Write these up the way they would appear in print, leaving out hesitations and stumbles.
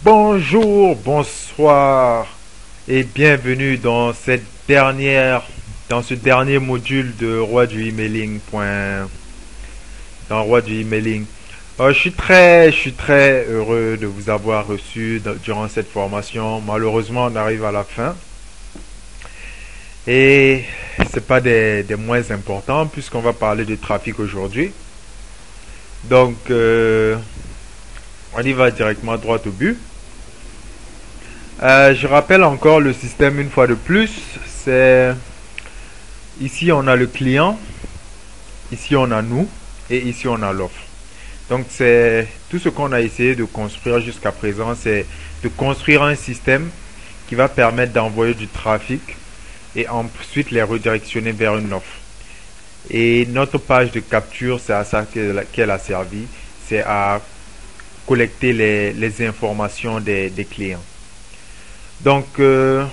Bonjour, bonsoir et bienvenue dans ce dernier module de Roi du Emailing. Dans Roi du Emailing. Je suis très heureux de vous avoir reçu durant cette formation. Malheureusement, on arrive à la fin et c'est pas des moins importants puisqu'on va parler de trafic aujourd'hui. Donc, on y va directement droit au but. Je rappelle encore le système une fois de plus. C'est ici on a le client, ici on a nous et ici on a l'offre. Donc c'est tout ce qu'on a essayé de construire jusqu'à présent, c'est de construire un système qui va permettre d'envoyer du trafic et ensuite les redirectionner vers une offre. Et notre page de capture, c'est à ça qu'elle a servi, c'est à collecter les informations des clients. Donc, je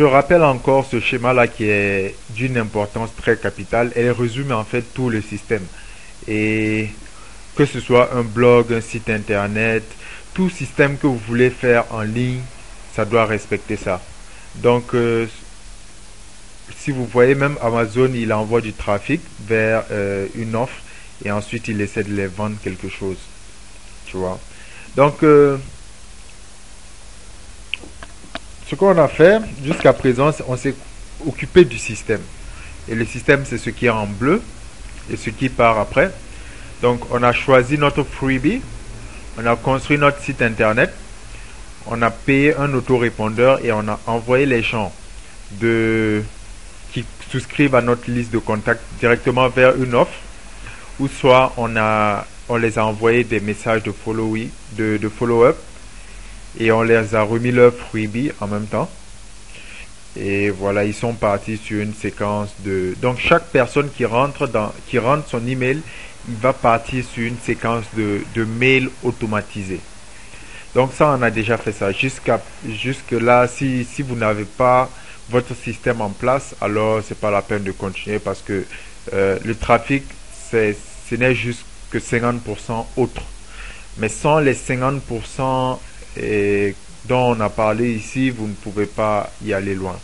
rappelle encore ce schéma-là qui est d'une importance très capitale. Elle résume en fait tout le système. Et que ce soit un blog, un site internet, tout système que vous voulez faire en ligne, ça doit respecter ça. Donc, si vous voyez, même Amazon, il envoie du trafic vers une offre et ensuite il essaie de les vendre quelque chose. Tu vois. Donc, ce qu'on a fait jusqu'à présent, on s'est occupé du système. Et le système, c'est ce qui est en bleu et ce qui part après. Donc, on a choisi notre freebie, on a construit notre site internet, on a payé un autorépondeur et on a envoyé les gens qui souscrivent à notre liste de contacts directement vers une offre, ou soit on les a envoyé des messages de follow-up et on les a remis leur freebie en même temps. Et voilà, ils sont partis sur une séquence de... Donc chaque personne qui rentre son email, il va partir sur une séquence de mails automatisés. Donc ça, on a déjà fait ça. Jusque là, si vous n'avez pas votre système en place, alors c'est pas la peine de continuer parce que le trafic, ce n'est juste que 50% autre. Mais sans les 50% dont on a parlé ici, vous ne pouvez pas y aller loin.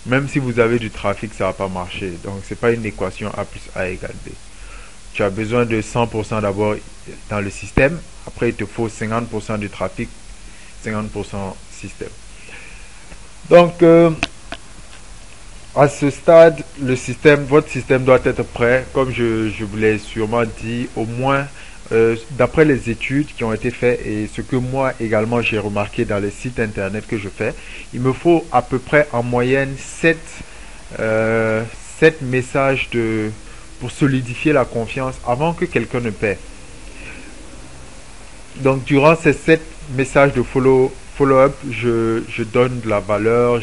Même si vous avez du trafic, ça va pas marcher. Donc c'est pas une équation A plus A égale B. Tu as besoin de 100% d'abord dans le système. Après, il te faut 50% du trafic, 50% système. Donc, à ce stade, votre système doit être prêt. Comme je vous l'ai sûrement dit, au moins, d'après les études qui ont été faites et ce que moi également j'ai remarqué dans les sites internet que je fais, il me faut à peu près en moyenne 7 messages pour solidifier la confiance avant que quelqu'un ne paie. Donc durant ces 7 messages de follow-up, je donne de la valeur,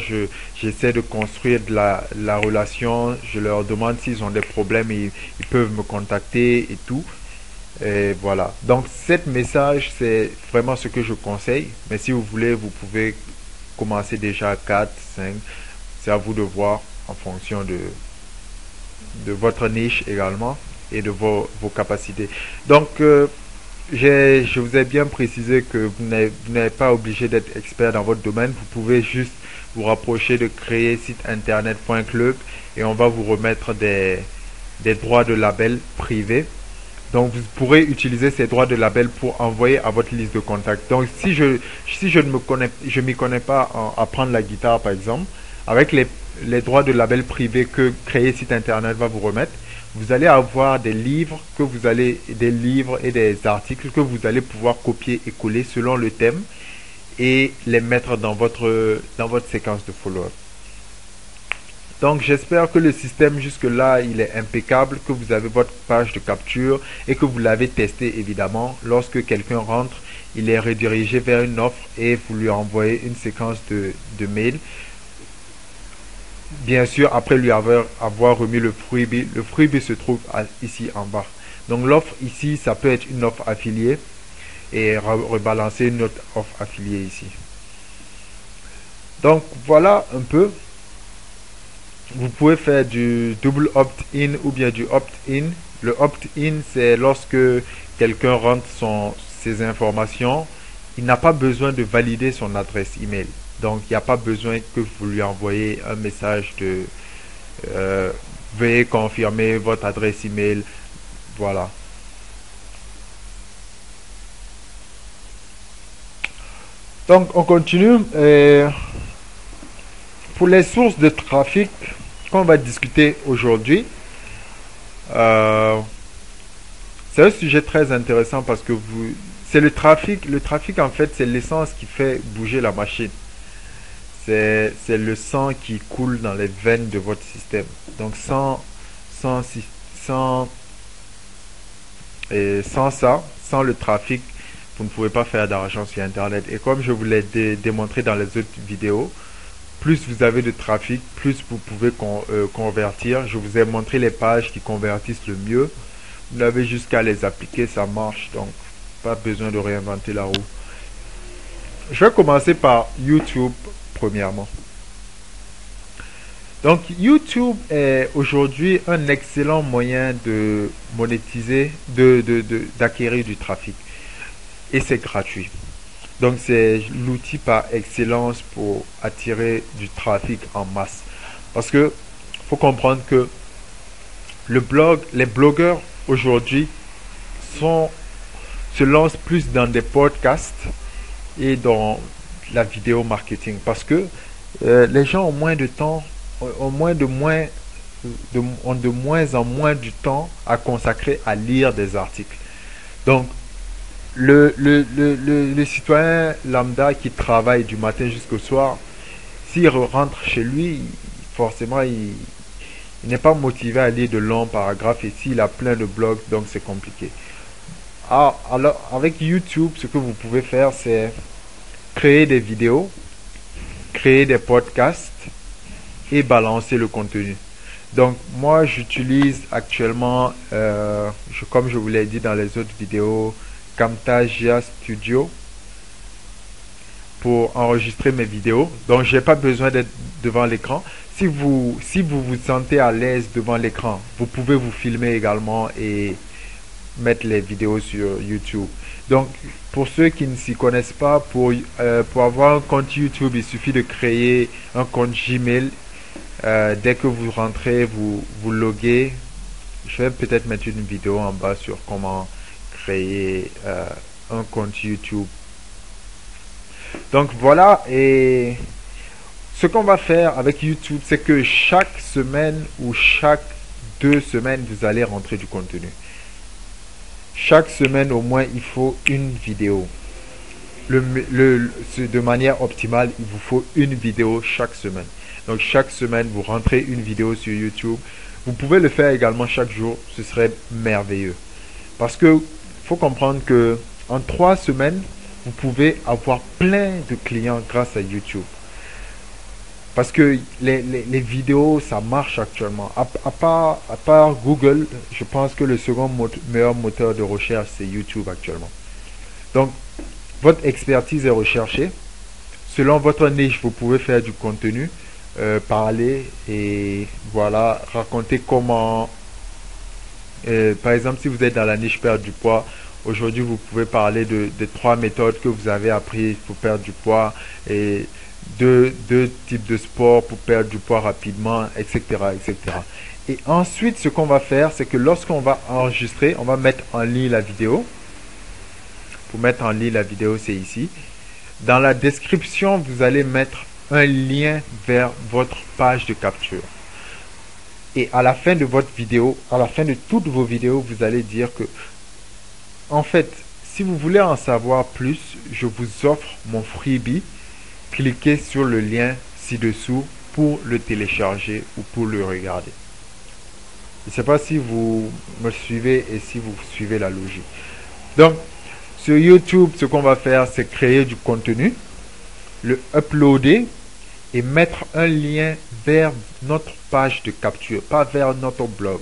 j'essaie de construire de la relation, je leur demande s'ils ont des problèmes, ils peuvent me contacter et tout. Et voilà. Donc 7 messages, c'est vraiment ce que je conseille. Mais si vous voulez, vous pouvez commencer déjà à 4, 5. C'est à vous de voir en fonction de votre niche également et de vos capacités. Donc, je vous ai bien précisé que vous n'êtes pas obligé d'être expert dans votre domaine. Vous pouvez juste vous rapprocher de créer site internet.club et on va vous remettre des droits de label privés. Donc vous pourrez utiliser ces droits de label pour envoyer à votre liste de contacts. Donc si je ne m'y connais pas à prendre la guitare par exemple, avec les droits de label privés que créer site internet va vous remettre, vous allez avoir des livres et des articles que vous allez pouvoir copier et coller selon le thème et les mettre dans votre séquence de follow-up. Donc j'espère que le système jusque-là, il est impeccable, que vous avez votre page de capture et que vous l'avez testé évidemment. Lorsque quelqu'un rentre, il est redirigé vers une offre et vous lui envoyez une séquence de mails. Bien sûr, après lui avoir remis le freebie se trouve ici en bas. Donc l'offre ici, ça peut être une offre affiliée et rebalancer une autre offre affiliée ici. Donc voilà un peu. Vous pouvez faire du double opt-in ou bien du opt-in. Le opt-in, c'est lorsque quelqu'un rentre ses informations, il n'a pas besoin de valider son adresse email. Donc, il n'y a pas besoin que vous lui envoyez un message de veuillez confirmer votre adresse email. Voilà. Donc, on continue. Pour les sources de trafic qu'on va discuter aujourd'hui, c'est un sujet très intéressant parce que c'est le trafic. Le trafic, en fait, c'est l'essence qui fait bouger la machine. C'est le sang qui coule dans les veines de votre système. Donc, sans, sans, sans ça, sans le trafic, vous ne pouvez pas faire d'argent sur Internet. Et comme je vous l'ai démontré dans les autres vidéos, plus vous avez de trafic, plus vous pouvez convertir. Je vous ai montré les pages qui convertissent le mieux. Vous avez jusqu'à les appliquer, ça marche. Donc, pas besoin de réinventer la roue. Je vais commencer par YouTube, premièrement. Donc, YouTube est aujourd'hui un excellent moyen de monétiser, d'acquérir du trafic. Et c'est gratuit. Donc, c'est l'outil par excellence pour attirer du trafic en masse. Parce que, faut comprendre que les blogueurs aujourd'hui se lancent plus dans des podcasts et dans la vidéo marketing. Parce que les gens ont moins de temps, ont de moins en moins du temps à consacrer à lire des articles. Donc, le citoyen lambda qui travaille du matin jusqu'au soir, s'il rentre chez lui, forcément, il n'est pas motivé à lire de longs paragraphes et s'il a plein de blogs, donc c'est compliqué. Alors, avec YouTube, ce que vous pouvez faire, c'est créer des vidéos, créer des podcasts et balancer le contenu. Donc, moi, j'utilise actuellement, comme je vous l'ai dit dans les autres vidéos, Camtasia Studio pour enregistrer mes vidéos. Donc, j'ai pas besoin d'être devant l'écran. Si vous vous sentez à l'aise devant l'écran, vous pouvez vous filmer également et mettre les vidéos sur YouTube. Donc, pour ceux qui ne s'y connaissent pas, pour avoir un compte YouTube, il suffit de créer un compte Gmail. Dès que vous rentrez, vous loguez. Je vais peut-être mettre une vidéo en bas sur comment créer un compte YouTube. Donc voilà, et ce qu'on va faire avec YouTube, c'est que chaque semaine ou chaque 2 semaines, vous allez rentrer du contenu. Chaque semaine, au moins, il faut une vidéo. De manière optimale, il vous faut une vidéo chaque semaine. Donc, chaque semaine, vous rentrez une vidéo sur YouTube. Vous pouvez le faire également chaque jour. Ce serait merveilleux. Parce que faut comprendre que en 3 semaines, vous pouvez avoir plein de clients grâce à YouTube. Parce que les vidéos, ça marche actuellement. À part Google, je pense que le second meilleur moteur de recherche, c'est YouTube actuellement. Donc, votre expertise est recherchée. Selon votre niche, vous pouvez faire du contenu, parler et voilà, raconter comment... par exemple, si vous êtes dans la niche perdre du poids, aujourd'hui, vous pouvez parler de 3 méthodes que vous avez apprises pour perdre du poids et deux types de sports pour perdre du poids rapidement, etc., etc. Et ensuite, ce qu'on va faire, c'est que lorsqu'on va enregistrer, on va mettre en ligne la vidéo. Pour mettre en ligne la vidéo, c'est ici. Dans la description, vous allez mettre un lien vers votre page de capture. Et à la fin de votre vidéo, à la fin de toutes vos vidéos, vous allez dire que, en fait, si vous voulez en savoir plus, je vous offre mon freebie. Cliquez sur le lien ci-dessous pour le télécharger ou pour le regarder. Je ne sais pas si vous me suivez et si vous suivez la logique. Donc, sur YouTube, ce qu'on va faire, c'est créer du contenu, le uploader et mettre un lien vers notre page de capture, pas vers notre blog.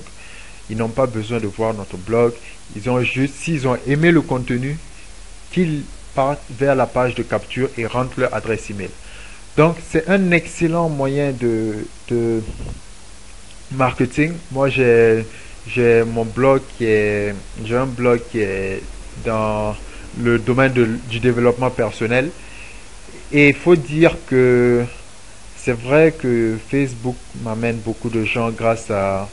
Ils n'ont pas besoin de voir notre blog. Ils ont juste, s'ils ont aimé le contenu, qu'ils partent vers la page de capture et rentrent leur adresse email. Donc, c'est un excellent moyen de marketing. Moi, j'ai j'ai un blog qui est dans le domaine du développement personnel. Et il faut dire que c'est vrai que Facebook m'amène beaucoup de gens grâce à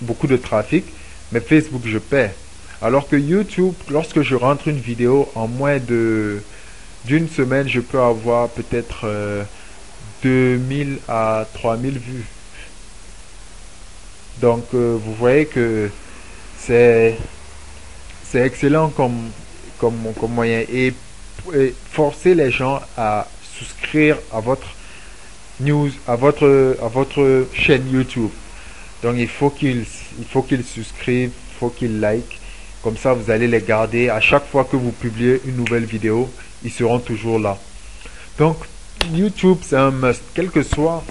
beaucoup de trafic, mais Facebook je paie. Alors que YouTube, lorsque je rentre une vidéo en moins d'une semaine, je peux avoir peut-être 2000 à 3000 vues. Donc vous voyez que c'est c'est excellent comme moyen. Et forcer les gens à souscrire à votre news, à votre chaîne YouTube. Donc il faut qu'ils souscrivent, il faut qu'ils like. Comme ça, vous allez les garder. À chaque fois que vous publiez une nouvelle vidéo, ils seront toujours là. Donc, YouTube, c'est un must. Quel que soit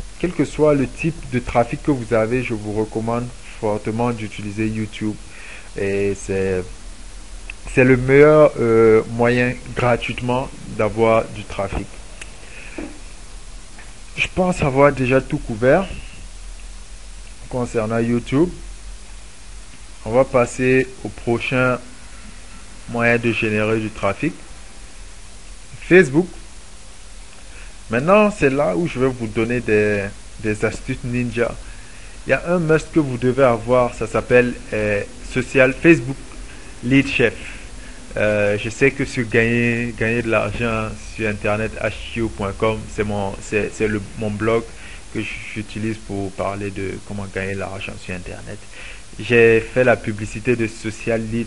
le type de trafic que vous avez, je vous recommande fortement d'utiliser YouTube. Et c'est le meilleur moyen gratuitement d'avoir du trafic. Je pense avoir déjà tout couvert concernant YouTube. On va passer au prochain moyen de générer du trafic. Facebook. Maintenant, c'est là où je vais vous donner des astuces ninja. Il y a un must que vous devez avoir, ça s'appelle Facebook Lead Chef. Je sais que sur gagner de l'argent sur internet, hq.com, c'est mon blog que j'utilise pour parler de comment gagner de l'argent sur internet. J'ai fait la publicité de Social Lead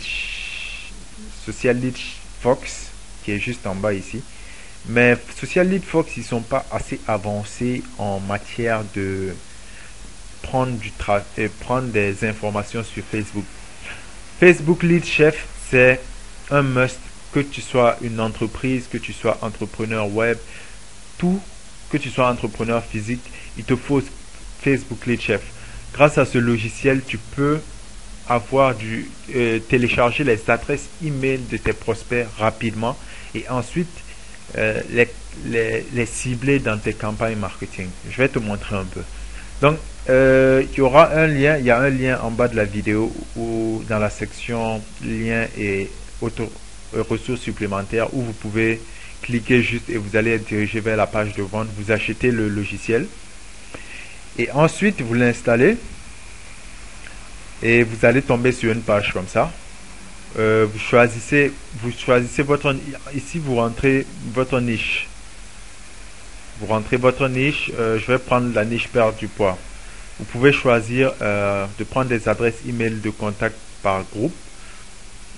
Fox, qui est juste en bas ici. Mais Social Lead Fox, ils sont pas assez avancés en matière de prendre des informations sur Facebook. Facebook Lead Chef, c'est un must, que tu sois une entreprise, que tu sois entrepreneur web, que tu sois entrepreneur physique, il te faut Facebook Lead Chef. Grâce à ce logiciel, tu peux télécharger les adresses email de tes prospects rapidement et ensuite les cibler dans tes campagnes marketing. Je vais te montrer un peu. Donc, il y aura un lien, il y a un lien en bas de la vidéo ou dans la section liens et ressources supplémentaires où vous pouvez cliquer juste et vous allez être dirigé vers la page de vente. Vous achetez le logiciel et ensuite vous l'installez et vous allez tomber sur une page comme ça. Vous choisissez ici vous rentrez votre niche. Vous rentrez votre niche. Je vais prendre la niche perte du poids. Vous pouvez choisir de prendre des adresses email de contact par groupe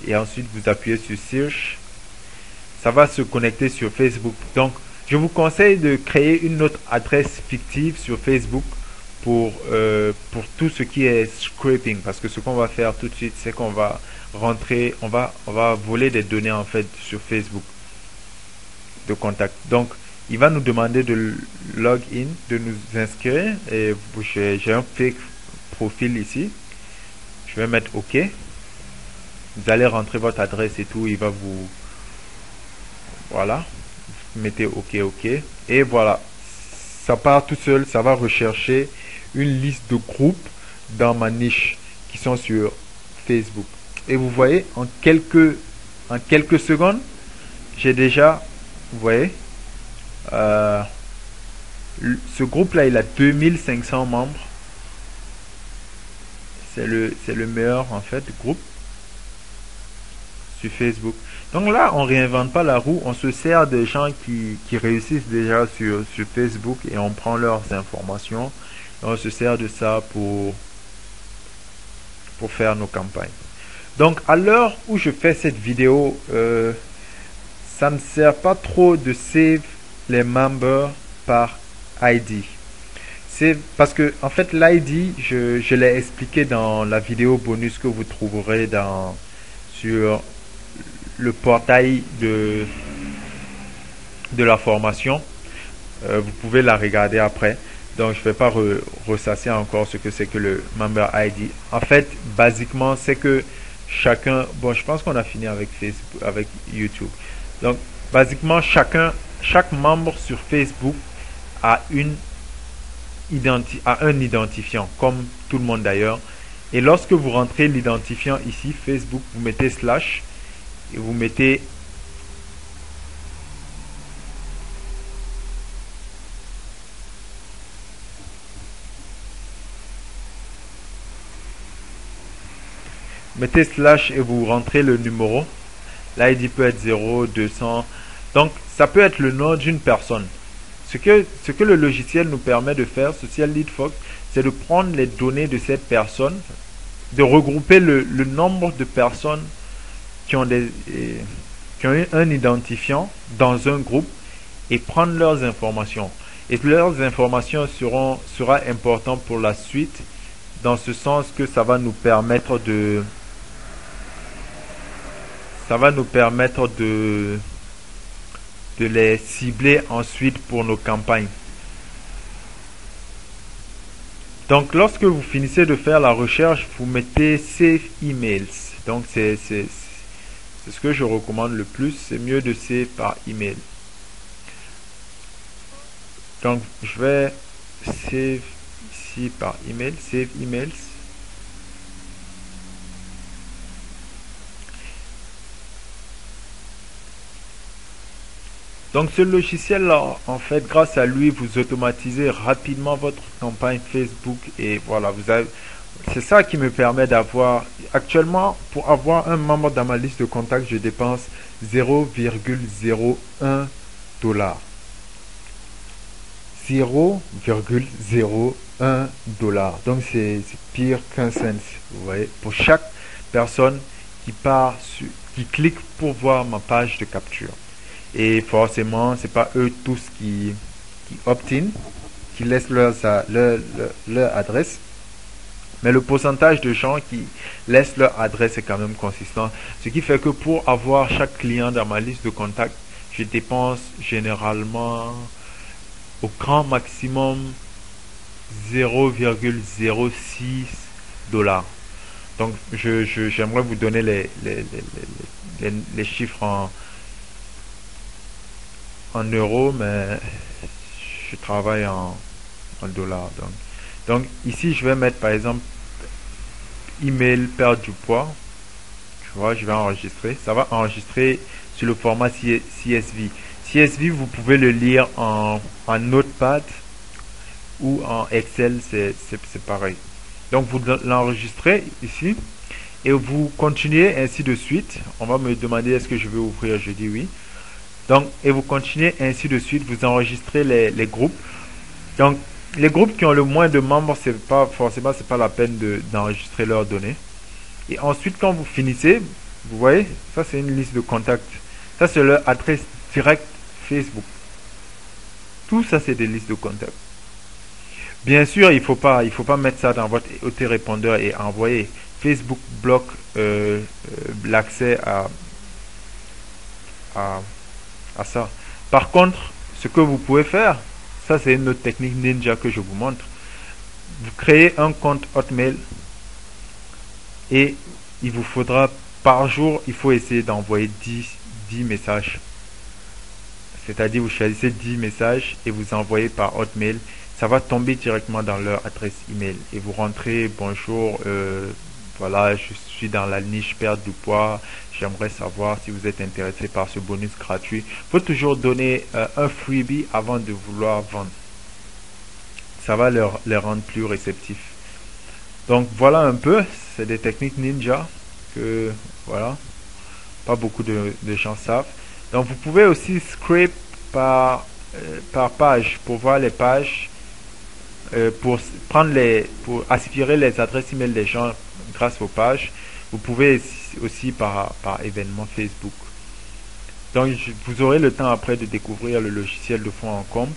et ensuite vous appuyez sur Search. Ça va se connecter sur Facebook. Donc, je vous conseille de créer une autre adresse fictive sur Facebook pour tout ce qui est scraping, parce que ce qu'on va faire tout de suite, c'est qu'on va rentrer, on va voler des données en fait sur Facebook de contact. Donc, il va nous demander de login, de nous inscrire et j'ai un fake profil ici. Je vais mettre OK. Vous allez rentrer votre adresse et tout, il va vous voilà. Vous mettez OK et voilà. Ça part tout seul, ça va rechercher une liste de groupes dans ma niche qui sont sur Facebook. Et vous voyez, en quelques secondes, j'ai déjà, vous voyez, ce groupe-là, il a 2500 membres. C'est le meilleur, en fait, groupe sur Facebook. Donc là, on réinvente pas la roue, on se sert des gens qui réussissent déjà sur Facebook et on prend leurs informations. Et on se sert de ça pour faire nos campagnes. Donc, à l'heure où je fais cette vidéo, ça ne sert pas trop de save les members par ID. C'est parce que, en fait, l'ID, je l'ai expliqué dans la vidéo bonus que vous trouverez sur le portail de la formation. Vous pouvez la regarder après. Donc, je ne vais pas ressasser encore ce que c'est que le Member ID. En fait, basiquement, c'est que chacun... Bon, je pense qu'on a fini avec Facebook, avec YouTube. Donc, basiquement, chaque membre sur Facebook a un identifiant, comme tout le monde d'ailleurs. Et lorsque vous rentrez l'identifiant ici, Facebook, vous mettez slash et vous mettez slash et vous rentrez le numéro. L'ID peut être 0, 200. Donc, ça peut être le nom d'une personne. Ce que le logiciel nous permet de faire, Social Lead Fox, c'est de prendre les données de cette personne, de regrouper le nombre de personnes qui ont eu un identifiant dans un groupe et prendre leurs informations. Et leurs informations sera important pour la suite, dans ce sens que ça va nous permettre de les cibler ensuite pour nos campagnes. Donc lorsque vous finissez de faire la recherche, vous mettez Save Emails. Donc c'est ce que je recommande le plus, c'est mieux de save par email. Donc je vais save ici par email, Save Emails. Donc ce logiciel-là, en fait, grâce à lui, vous automatisez rapidement votre campagne Facebook et voilà, c'est ça qui me permet d'avoir, actuellement, pour avoir un membre dans ma liste de contacts, je dépense 0,01 $. 0,01 $. Donc c'est pire qu'un cent, vous voyez, pour chaque personne qui clique pour voir ma page de capture. Et forcément, c'est pas eux tous qui opt-in, qui laissent leur adresse. Mais le pourcentage de gens qui laissent leur adresse est quand même consistant. Ce qui fait que pour avoir chaque client dans ma liste de contacts, je dépense généralement au grand maximum 0,06 $. Donc, j'aimerais vous donner les chiffres en euros, mais je travaille en dollars. Donc ici, je vais mettre par exemple email perdre du poids. Tu vois, je vais enregistrer. Ça va enregistrer sur le format CSV. CSV, vous pouvez le lire en Notepad ou en Excel, c'est pareil. Donc vous l'enregistrez ici et vous continuez ainsi de suite. On va me demander est-ce que je veux ouvrir, je dis oui. Donc, et vous continuez ainsi de suite, vous enregistrez les groupes. Donc, les groupes qui ont le moins de membres, c'est pas la peine d'enregistrer leurs données. Et ensuite, quand vous finissez, vous voyez, ça c'est une liste de contacts. Ça c'est leur adresse directe Facebook. Tout ça c'est des listes de contacts. Bien sûr, il faut pas mettre ça dans votre autorépondeur et envoyer. Facebook bloque l'accès à ça. Par contre, ce que vous pouvez faire, ça c'est une autre technique ninja que je vous montre. Vous créez un compte Hotmail et il vous faudra par jour, il faut essayer d'envoyer 10 messages. C'est-à-dire vous choisissez 10 messages et vous envoyez par Hotmail. Ça va tomber directement dans leur adresse email et vous rentrez bonjour, voilà, je suis dans la niche perte du poids. J'aimerais savoir si vous êtes intéressé par ce bonus gratuit. Il faut toujours donner un freebie avant de vouloir vendre. Ça va les rendre plus réceptifs. Donc voilà un peu, c'est des techniques ninja que voilà, pas beaucoup de gens savent. Donc vous pouvez aussi scrape par page pour voir les pages, pour aspirer les adresses email des gens grâce aux pages. Vous pouvez aussi par événement Facebook. Donc vous aurez le temps après de découvrir le logiciel de fond en comble.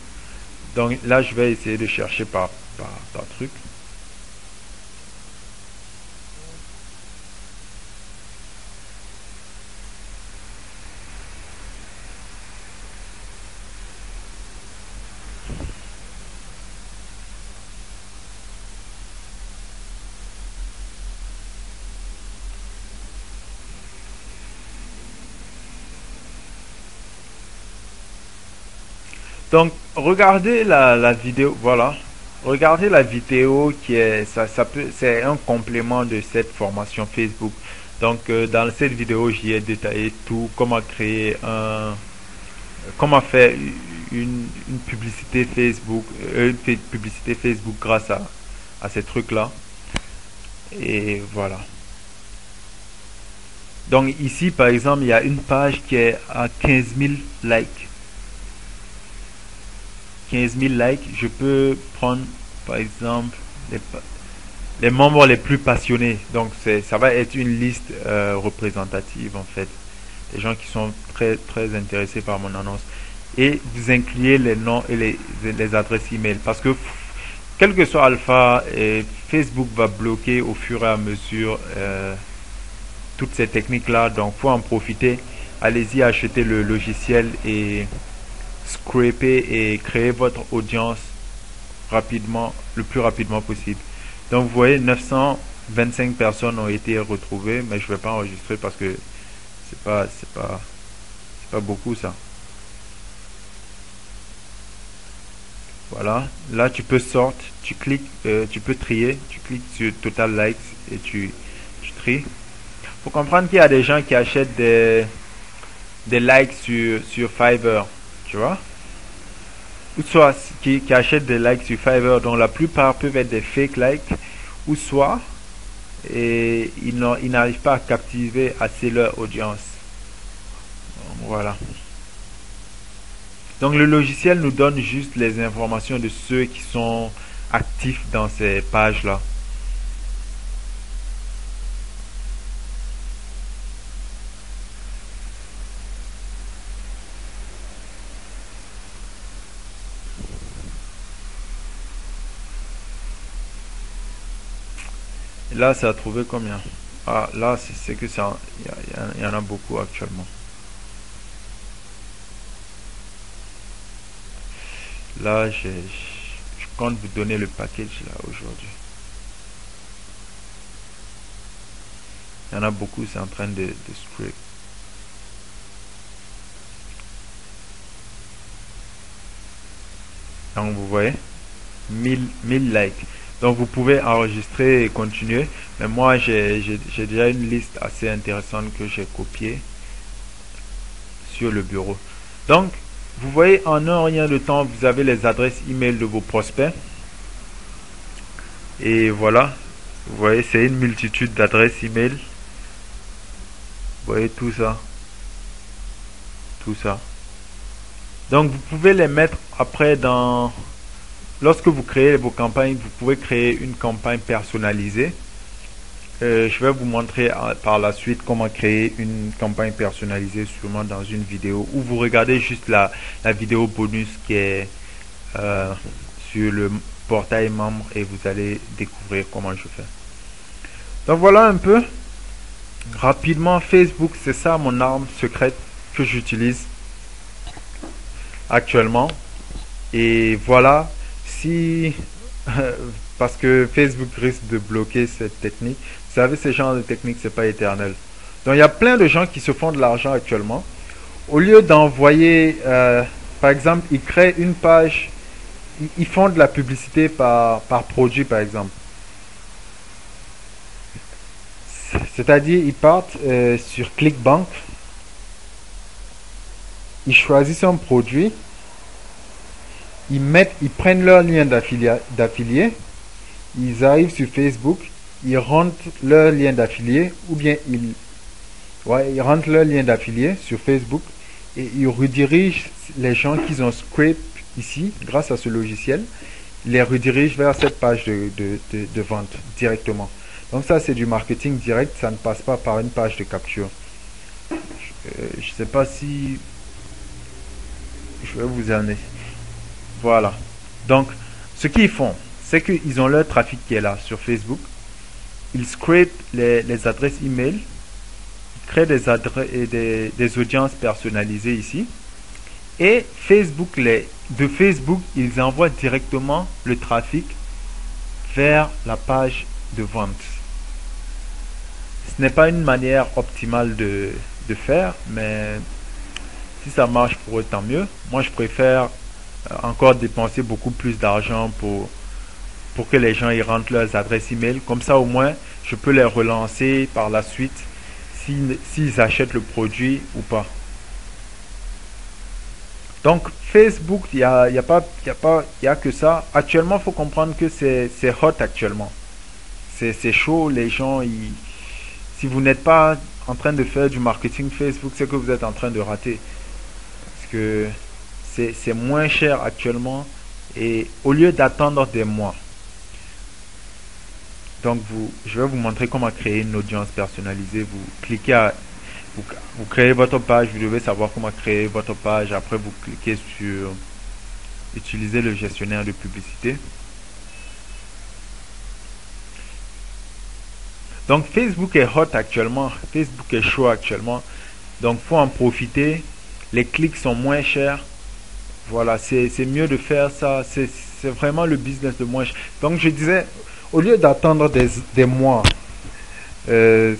Donc là je vais essayer de chercher par truc. Donc regardez la vidéo, voilà. regardez la vidéo qui est, ça peut, c'est un complément de cette formation Facebook. Donc, dans cette vidéo, j'y ai détaillé tout, comment faire une publicité Facebook, une publicité Facebook grâce à ces trucs-là. Et voilà. Donc ici, par exemple, il y a une page qui est à 15 000 likes. 15 000 likes, je peux prendre, par exemple, les membres les plus passionnés. Donc ça va être une liste représentative, en fait. Des gens qui sont très, très intéressés par mon annonce. Et vous incluez les noms et les adresses email. Parce que, quel que soit Alpha, Facebook va bloquer au fur et à mesure toutes ces techniques-là. Donc, faut en profiter. Allez-y, achetez le logiciel et scraper et créer votre audience rapidement, le plus rapidement possible. Donc, vous voyez, 925 personnes ont été retrouvées, mais je vais pas enregistrer parce que c'est pas beaucoup ça. Voilà. Là, tu peux sort, tu cliques, tu peux trier, tu cliques sur Total Likes et tu tries. Faut comprendre qu'il y a des gens qui achètent des likes sur Fiverr, tu vois. Ou soit qui achètent des likes sur Fiverr, dont la plupart peuvent être des fake likes, ou soit ils n'arrivent pas à captiver assez leur audience. Voilà. Donc le logiciel nous donne juste les informations de ceux qui sont actifs dans ces pages-là. Et là, ça a trouvé combien? Ah, là, c'est que ça, il y en a beaucoup actuellement. Là, je compte vous donner le package là aujourd'hui. Il y en a beaucoup, c'est en train de script. Donc vous voyez, 1000 likes. Donc vous pouvez enregistrer et continuer. Mais moi, j'ai déjà une liste assez intéressante que j'ai copiée sur le bureau. Donc, vous voyez, en un rien de temps, vous avez les adresses email de vos prospects. Et voilà, vous voyez, c'est une multitude d'adresses email. Vous voyez tout ça. Tout ça. Donc, vous pouvez les mettre après dans... Lorsque vous créez vos campagnes, vous pouvez créer une campagne personnalisée. Je vais vous montrer par la suite comment créer une campagne personnalisée, sûrement dans une vidéo, ou vous regardez juste la vidéo bonus qui est sur le portail membre et vous allez découvrir comment je fais. Donc voilà un peu rapidement Facebook, c'est ça mon arme secrète que j'utilise actuellement. Et voilà, si parce que Facebook risque de bloquer cette technique. Vous savez, ce genre de technique, c'est pas éternel. Donc, il y a plein de gens qui se font de l'argent actuellement. Au lieu d'envoyer, par exemple, ils créent une page, ils font de la publicité par produit, par exemple. C'est-à-dire, ils partent sur ClickBank, ils choisissent un produit, ils prennent leur lien d'affilié, ils arrivent sur Facebook, ils rentrent leur lien d'affilié ou bien ils rentrent leur lien d'affilié sur Facebook et ils redirigent les gens qu'ils ont scrape ici grâce à ce logiciel, ils les redirigent vers cette page de vente directement. Donc ça c'est du marketing direct, ça ne passe pas par une page de capture. Je sais pas si je vais vous amener. Voilà. Donc ce qu'ils font, c'est qu'ils ont leur trafic qui est là sur Facebook. Ils scrapent les adresses email, ils créent des audiences personnalisées ici. Et Facebook, de Facebook, ils envoient directement le trafic vers la page de vente. Ce n'est pas une manière optimale de faire, mais si ça marche pour eux, tant mieux. Moi, je préfère encore dépenser beaucoup plus d'argent pour que les gens y rentrent leurs adresses email. Comme ça, au moins, je peux les relancer par la suite s'ils achètent le produit ou pas. Donc, Facebook, il y a que ça. Actuellement, il faut comprendre que c'est hot actuellement. C'est chaud. Les gens, si vous n'êtes pas en train de faire du marketing Facebook, c'est que vous êtes en train de rater. Parce que c'est moins cher actuellement. Et au lieu d'attendre des mois, donc je vais vous montrer comment créer une audience personnalisée. Vous, vous créez votre page, vous devez savoir comment créer votre page. Après, vous cliquez sur utiliser le gestionnaire de publicité. Donc Facebook est hot actuellement, Facebook est chaud actuellement. Donc faut en profiter. Les clics sont moins chers. Voilà, c'est mieux de faire ça. C'est vraiment le business de moins cher. Donc je disais, au lieu d'attendre des mois, euh,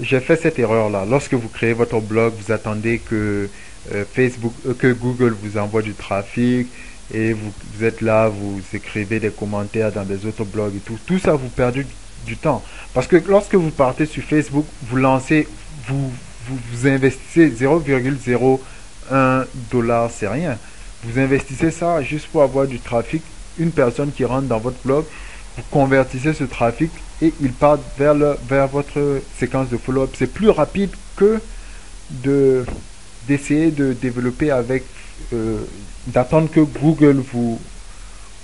j'ai fait cette erreur-là. Lorsque vous créez votre blog, vous attendez que que Google vous envoie du trafic et vous êtes là, vous écrivez des commentaires dans des autres blogs et tout. Tout ça, vous perdez du temps. Parce que lorsque vous partez sur Facebook, vous lancez, vous investissez 0,01 dollar, c'est rien. Vous investissez ça juste pour avoir du trafic. Une personne qui rentre dans votre blog, vous convertissez ce trafic et il part vers votre séquence de follow-up. C'est plus rapide que d'essayer de développer avec d'attendre que Google vous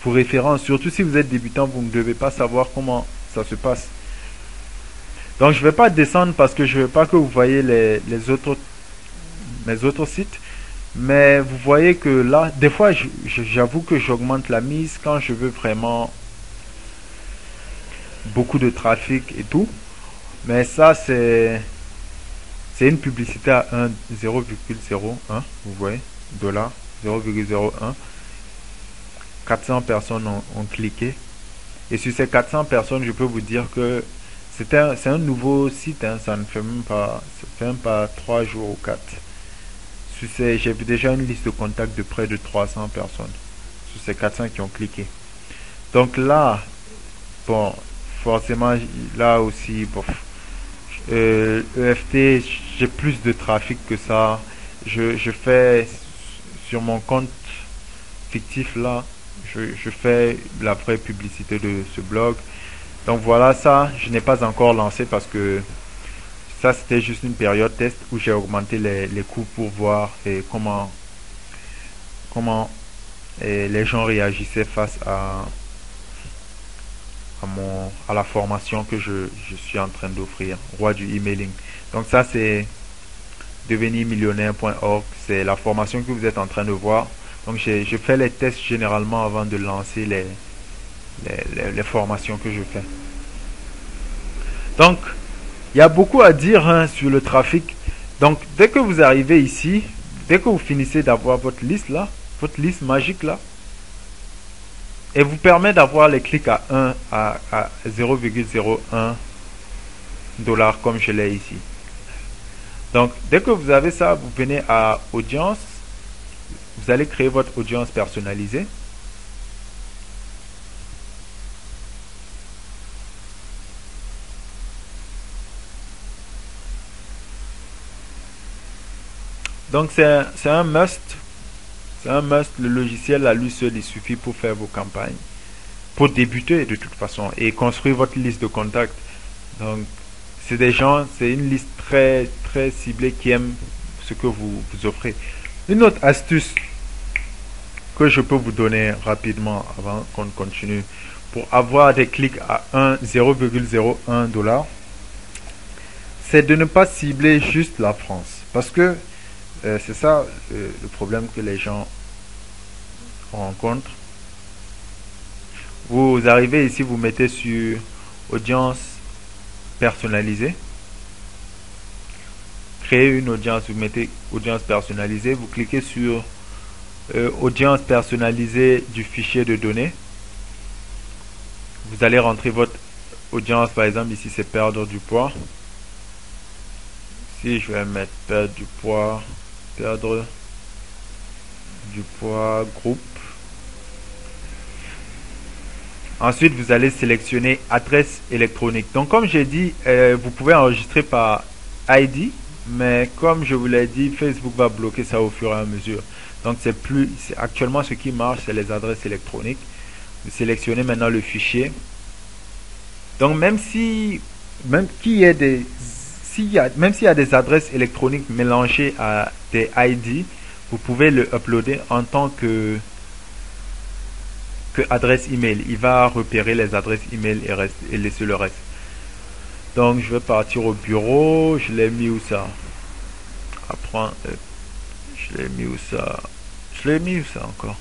référence. Surtout si vous êtes débutant, vous ne devez pas savoir comment ça se passe. Donc je ne vais pas descendre parce que je ne veux pas que vous voyez mes autres sites. Mais vous voyez que là, des fois, j'avoue que j'augmente la mise quand je veux vraiment beaucoup de trafic et tout. Mais ça, c'est une publicité à 0,01, vous voyez, dollar, 0,01. 400 personnes ont cliqué. Et sur ces 400 personnes, je peux vous dire que c'est un nouveau site, hein, ça ne fait même pas 3 jours ou 4. J'ai déjà une liste de contacts de près de 300 personnes sur ces 400 qui ont cliqué. Donc là, bon, forcément, là aussi, bon, EFT, j'ai plus de trafic que ça. Je fais sur mon compte fictif là, je fais la vraie publicité de ce blog. Donc voilà, ça, je n'ai pas encore lancé parce que ça, c'était juste une période test où j'ai augmenté les coûts pour voir comment les gens réagissaient face à la formation que je suis en train d'offrir, roi du emailing. Donc ça, c'est devenirmillionnaire.org, c'est la formation que vous êtes en train de voir. Donc je fais les tests généralement avant de lancer les formations que je fais. Donc, il y a beaucoup à dire hein, sur le trafic. Donc, dès que vous arrivez ici, dès que vous finissez d'avoir votre liste là, votre liste magique là, et vous permet d'avoir les clics à 1 à 0,01 dollar comme je l'ai ici. Donc, dès que vous avez ça, vous venez à audience. Vous allez créer votre audience personnalisée. Donc, c'est un must. C'est un must. Le logiciel à lui seul, il suffit pour faire vos campagnes. Pour débuter de toute façon et construire votre liste de contacts. Donc, c'est des gens, c'est une liste très, très ciblée qui aiment ce que vous offrez. Une autre astuce que je peux vous donner rapidement avant qu'on continue pour avoir des clics à 0,01 dollar, c'est de ne pas cibler juste la France. Parce que c'est ça le problème que les gens rencontrent. Vous arrivez ici, vous mettez sur audience personnalisée. Créer une audience, vous mettez audience personnalisée, vous cliquez sur audience personnalisée du fichier de données. Vous allez rentrer votre audience, par exemple ici c'est perdre du poids. Si je vais mettre perdre du poids groupe. Ensuite, vous allez sélectionner adresse électronique. Donc, comme j'ai dit, vous pouvez enregistrer par ID, mais comme je vous l'ai dit, Facebook va bloquer ça au fur et à mesure. Donc, actuellement ce qui marche, c'est les adresses électroniques. Vous sélectionnez maintenant le fichier. Donc, même s'il y a des adresses électroniques mélangées à des ID, vous pouvez le uploader en tant que adresse email. Il va repérer les adresses email et laisser le reste. Donc je vais partir au bureau. Je l'ai mis où ça? Je l'ai mis où ça? Je l'ai mis où ça encore?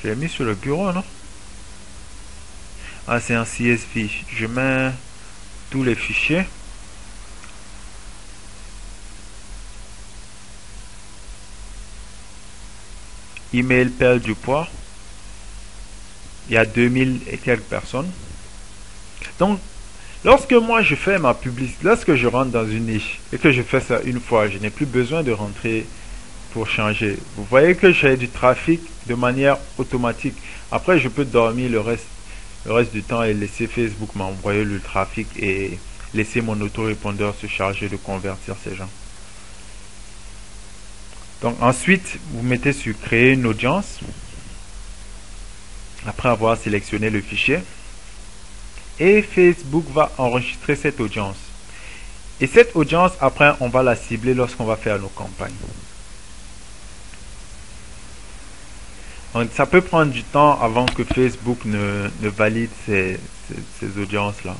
Je l'ai mis sur le bureau, non? Ah, c'est un CSV. Je mets tous les fichiers. Email Perle du Poids. Il y a 2000 et quelques personnes. Donc, lorsque moi je fais ma publicité, lorsque je rentre dans une niche et que je fais ça une fois, je n'ai plus besoin de rentrer pour changer. Vous voyez que j'ai du trafic de manière automatique. Après, je peux dormir le reste du temps et laisser Facebook m'envoyer le trafic et laisser mon autorépondeur se charger de convertir ces gens. Donc ensuite, vous mettez sur créer une audience après avoir sélectionné le fichier et Facebook va enregistrer cette audience. Et cette audience, après, on va la cibler lorsqu'on va faire nos campagnes. Donc, ça peut prendre du temps avant que Facebook ne valide ces audiences-là.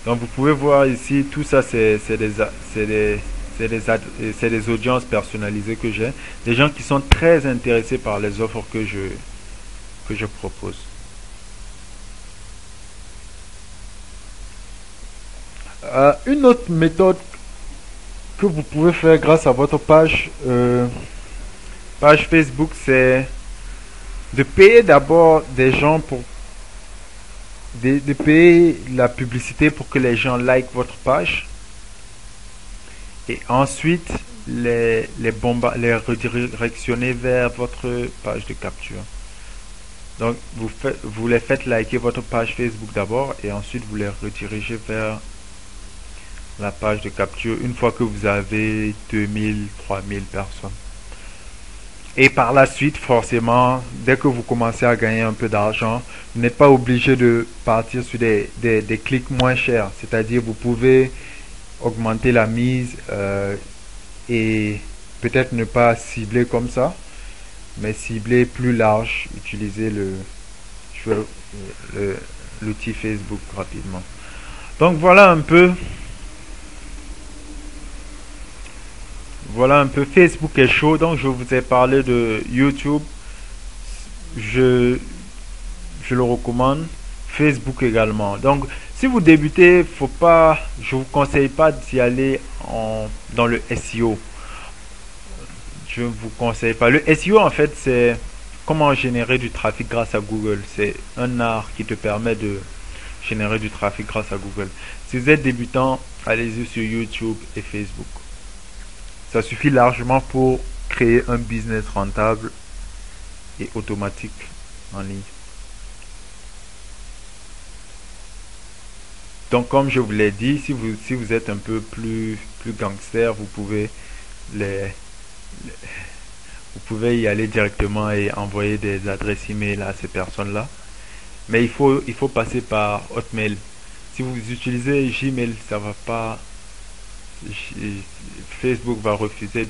Donc, vous pouvez voir ici, tout ça, c'est des audiences personnalisées que j'ai. Des gens qui sont très intéressés par les offres que je propose. Une autre méthode que vous pouvez faire grâce à votre page Facebook, c'est de payer d'abord des gens pour de payer la publicité pour que les gens likent votre page et ensuite les redirectionner vers votre page de capture. Donc vous les faites liker votre page Facebook d'abord et ensuite vous les redirigez vers la page de capture une fois que vous avez 2000, 3000 personnes. Et par la suite, forcément, dès que vous commencez à gagner un peu d'argent, vous n'êtes pas obligé de partir sur des clics moins chers. C'est-à-dire, vous pouvez augmenter la mise et peut-être ne pas cibler comme ça, mais cibler plus large, utiliser l'outil Facebook rapidement. Donc voilà un peu. Voilà un peu, Facebook est chaud, donc je vous ai parlé de YouTube, je le recommande, Facebook également. Donc si vous débutez, je vous conseille pas d'y aller dans le SEO. Je ne vous conseille pas. Le SEO en fait c'est comment générer du trafic grâce à Google. C'est un art qui te permet de générer du trafic grâce à Google. Si vous êtes débutant, allez-y sur YouTube et Facebook. Ça suffit largement pour créer un business rentable et automatique en ligne. Donc comme je vous l'ai dit, si vous êtes un peu plus gangster, vous pouvez y aller directement et envoyer des adresses email à ces personnes-là. Mais il faut passer par Hotmail. Si vous utilisez Gmail, ça va pas. Facebook va refuser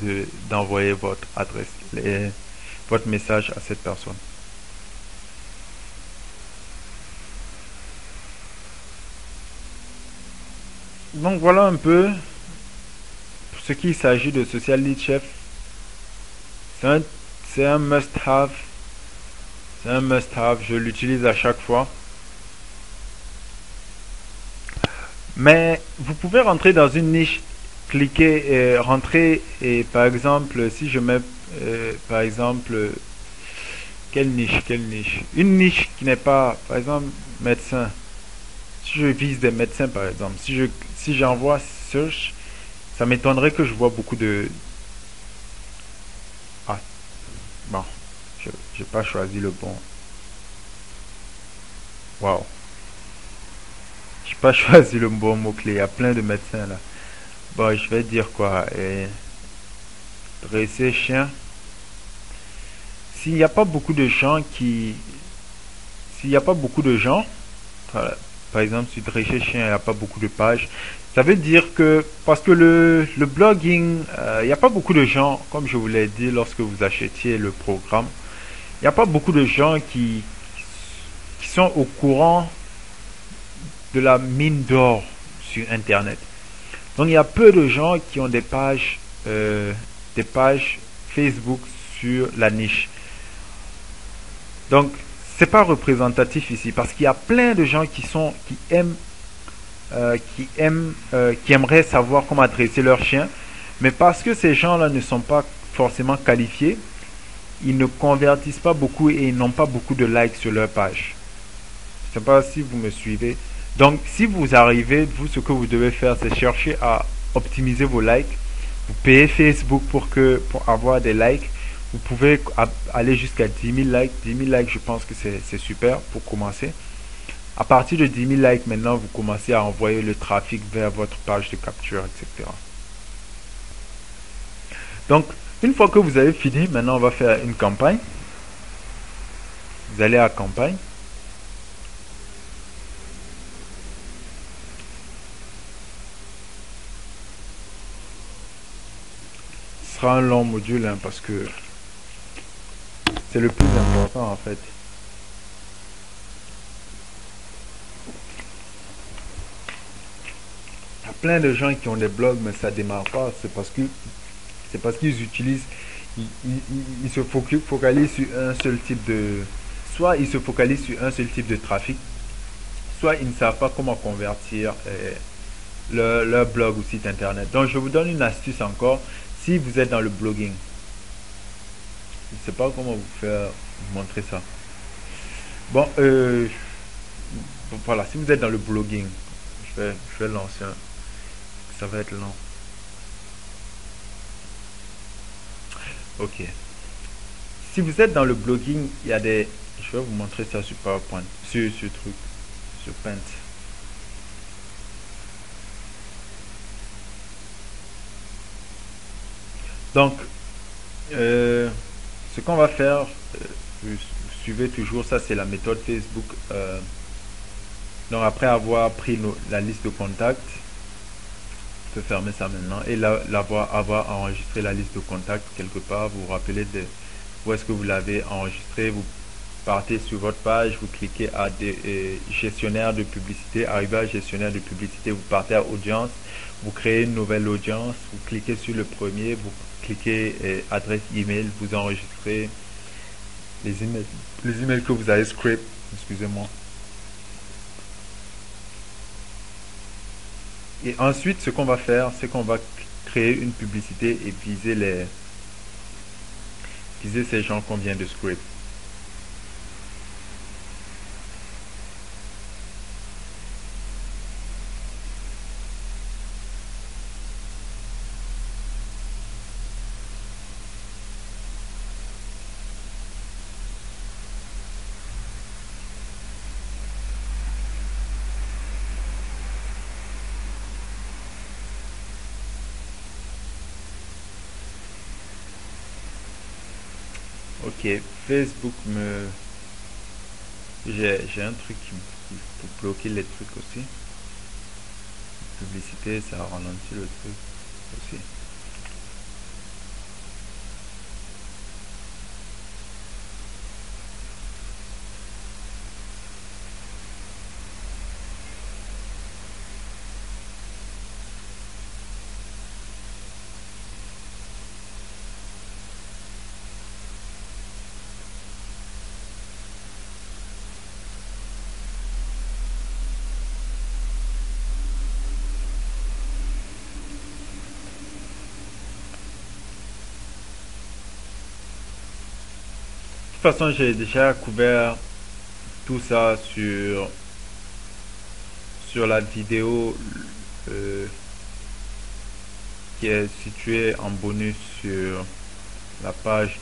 d'envoyer votre adresse, votre message à cette personne. Donc voilà un peu pour ce qui s'agit de Social Lead Chef. C'est un must-have. C'est un must-have. Je l'utilise à chaque fois. Mais vous pouvez rentrer dans une niche, cliquer et rentrer et par exemple si je mets par exemple quelle niche une niche qui n'est pas par exemple médecin. Si je vise des médecins par exemple, si j'envoie search, ça m'étonnerait que je vois beaucoup de Bon, j'ai pas choisi le bon. Waouh. J'ai pas choisi le bon mot-clé. Il y a plein de médecins là. Bon, je vais dire quoi? Dresser chien. S'il n'y a pas beaucoup de gens qui... S'il n'y a pas beaucoup de gens, voilà, par exemple, sur Dresser chien, il n'y a pas beaucoup de pages. Ça veut dire que, parce que le blogging, il n'y a pas beaucoup de gens, comme je vous l'ai dit lorsque vous achetiez le programme, il n'y a pas beaucoup de gens qui sont au courant de la mine d'or sur Internet. Donc il y a peu de gens qui ont des pages Facebook sur la niche. Donc c'est pas représentatif ici parce qu'il y a plein de gens qui aimeraient savoir comment adresser leur chien, mais parce que ces gens-là ne sont pas forcément qualifiés, ils ne convertissent pas beaucoup et ils n'ont pas beaucoup de likes sur leur page. Je ne sais pas si vous me suivez. Donc, si vous arrivez, vous, ce que vous devez faire, c'est chercher à optimiser vos likes. Vous payez Facebook pour avoir des likes. Vous pouvez aller jusqu'à 10 000 likes. 10 000 likes, je pense que c'est super pour commencer. À partir de 10 000 likes, maintenant, vous commencez à envoyer le trafic vers votre page de capture, etc. Donc, une fois que vous avez fini, maintenant, on va faire une campagne. Vous allez à campagne. Ce sera un long module hein, parce que c'est le plus important en fait. Il y a plein de gens qui ont des blogs mais ça démarre pas. C'est parce qu'ils utilisent, ils se focalisent sur un seul type de, soit ils se focalisent sur un seul type de trafic, soit ils ne savent pas comment convertir leur blog ou site internet. Donc je vous donne une astuce encore. Si vous êtes dans le blogging, je ne sais pas comment vous faire vous montrer ça. Bon, voilà, si vous êtes dans le blogging, je vais lancer un, ça va être long. Ok. Si vous êtes dans le blogging, il y a des, je vais vous montrer ça sur PowerPoint, sur ce truc, sur Paint. Donc, ce qu'on va faire, vous suivez toujours, ça c'est la méthode Facebook. Donc après avoir pris la liste de contacts, je peux fermer ça maintenant et avoir enregistré la liste de contacts quelque part, vous vous rappelez de où est-ce que vous l'avez enregistré, vous partez sur votre page, vous cliquez à des gestionnaires de publicité, arrivez à gestionnaire de publicité, vous partez à audience, vous créez une nouvelle audience, vous cliquez sur le premier, vous cliquez adresse email, vous enregistrez les emails que vous avez script, excusez-moi. Et ensuite, ce qu'on va faire, c'est qu'on va créer une publicité et viser ces gens qu'on vient de script. Ok, Facebook me... J'ai un truc pour bloquer les trucs aussi. Publicité, ça ralentit le truc aussi. De toute façon, j'ai déjà couvert tout ça sur la vidéo qui est située en bonus sur la page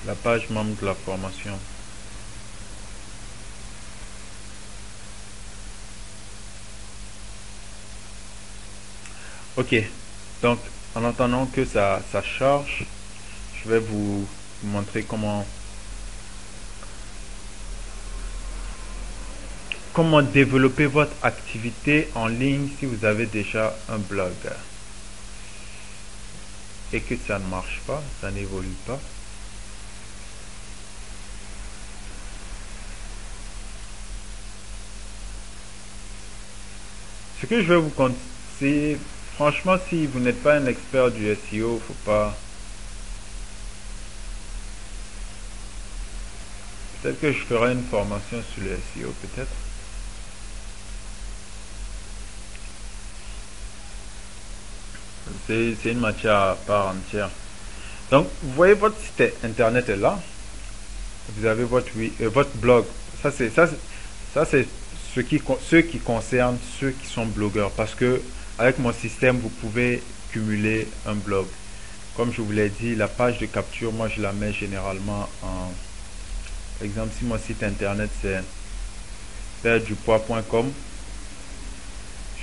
La page membre de la formation. Ok, donc en attendant que ça charge, je vais vous montrer comment développer votre activité en ligne si vous avez déjà un blog et que ça ne marche pas, ça n'évolue pas. Ce que je vais vous conseiller, franchement, si vous n'êtes pas un expert du SEO, faut pas. Peut-être que je ferai une formation sur le SEO, peut-être. C'est une matière à part entière. Donc, vous voyez, votre site internet est là. Vous avez votre blog. Ça c'est ceux qui concernent ceux qui sont blogueurs. Parce que avec mon système, vous pouvez cumuler un blog. Comme je vous l'ai dit, la page de capture, moi je la mets généralement en... Par exemple, si mon site internet c'est perdupoids.com,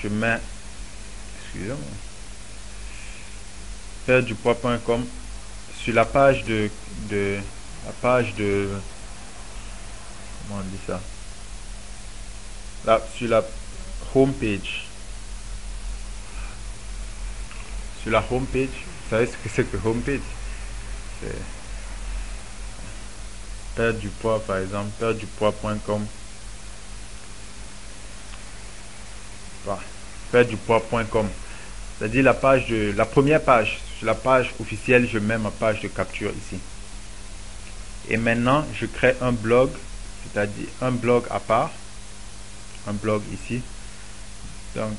je mets... Excusez-moi. Perdupoids.com sur la page la page de comment on dit ça, là sur la home page, vous savez ce que c'est que home page? C'est perdre du poids, par exemple, perdupoids.com, perdupoids.com, c'est-à-dire la première page. Sur la page officielle, je mets ma page de capture ici. Et maintenant, je crée un blog, c'est-à-dire un blog à part, un blog ici. Donc,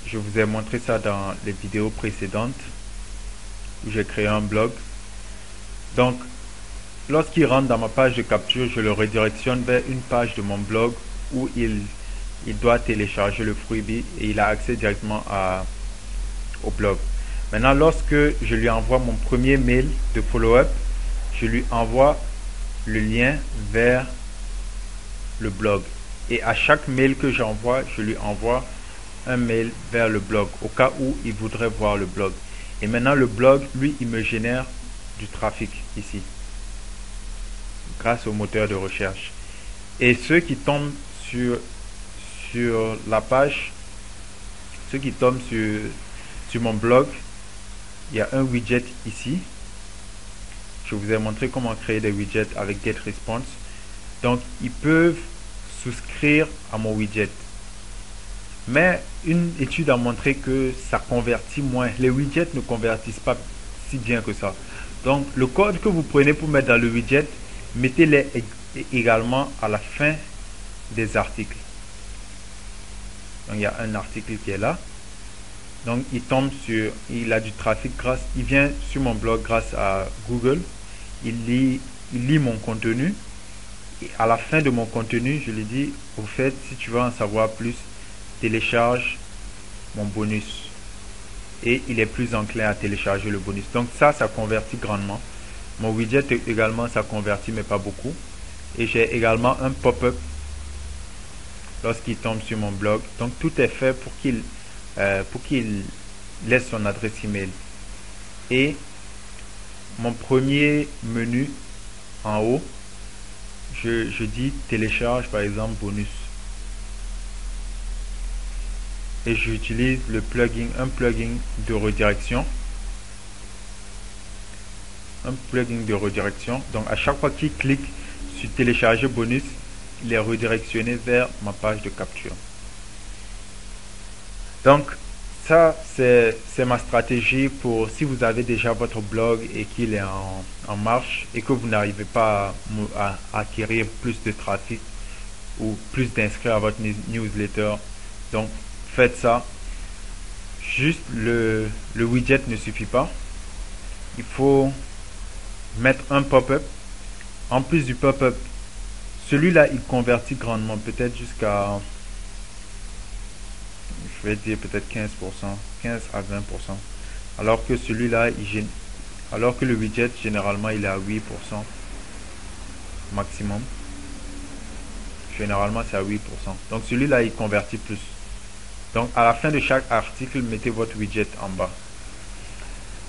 je vous ai montré ça dans les vidéos précédentes où j'ai créé un blog. Donc, lorsqu'il rentre dans ma page de capture, je le redirectionne vers une page de mon blog où il doit télécharger le freebie et il a accès directement au blog. Maintenant, lorsque je lui envoie mon premier mail de follow-up, je lui envoie le lien vers le blog. Et à chaque mail que j'envoie, je lui envoie un mail vers le blog au cas où il voudrait voir le blog. Et maintenant, le blog, lui, il me génère du trafic ici grâce au moteur de recherche. Et ceux qui tombent sur la page, ceux qui tombent sur mon blog, il y a un widget ici. Je vous ai montré comment créer des widgets avec GetResponse. Donc, ils peuvent souscrire à mon widget. Mais une étude a montré que ça convertit moins. Les widgets ne convertissent pas si bien que ça. Donc, le code que vous prenez pour mettre dans le widget, mettez-les également à la fin des articles. Donc, il y a un article qui est là. Donc, il a du trafic il vient sur mon blog grâce à Google. Il lit mon contenu. Et à la fin de mon contenu, je lui dis, au fait, si tu veux en savoir plus, télécharge mon bonus. Et il est plus enclin à télécharger le bonus. Donc ça convertit grandement. Mon widget également, ça convertit, mais pas beaucoup. Et j'ai également un pop-up lorsqu'il tombe sur mon blog. Donc tout est fait pour qu'il laisse son adresse email. Et mon premier menu en haut, je dis télécharge par exemple bonus. Et j'utilise un plugin de redirection. Donc à chaque fois qu'il clique sur télécharger bonus, il est redirectionné vers ma page de capture. Donc ça c'est ma stratégie pour si vous avez déjà votre blog et qu'il est en marche et que vous n'arrivez pas à acquérir plus de trafic ou plus d'inscrits à votre newsletter. Donc faites ça. Juste le widget ne suffit pas. Il faut mettre un pop-up. En plus du pop-up, celui-là il convertit grandement, peut-être jusqu'à, je vais dire peut-être 15%, 15 à 20%. Alors que celui-là, alors que le widget généralement il est à 8% maximum. Généralement c'est à 8%. Donc celui-là il convertit plus. Donc à la fin de chaque article, mettez votre widget en bas.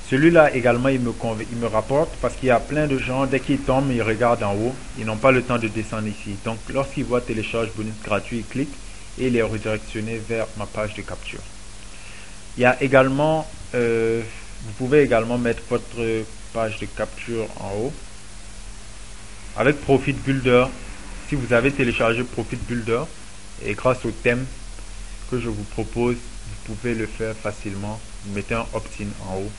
Celui-là également il me rapporte parce qu'il y a plein de gens, dès qu'ils tombent, ils regardent en haut, ils n'ont pas le temps de descendre ici. Donc lorsqu'ils voient télécharge bonus gratuit, ils cliquent et il est redirectionné vers ma page de capture. Il y a également, vous pouvez également mettre votre page de capture en haut avec Profit Builder. Si vous avez téléchargé Profit Builder et grâce au thème que je vous propose, vous pouvez le faire facilement. Vous mettez un opt-in en haut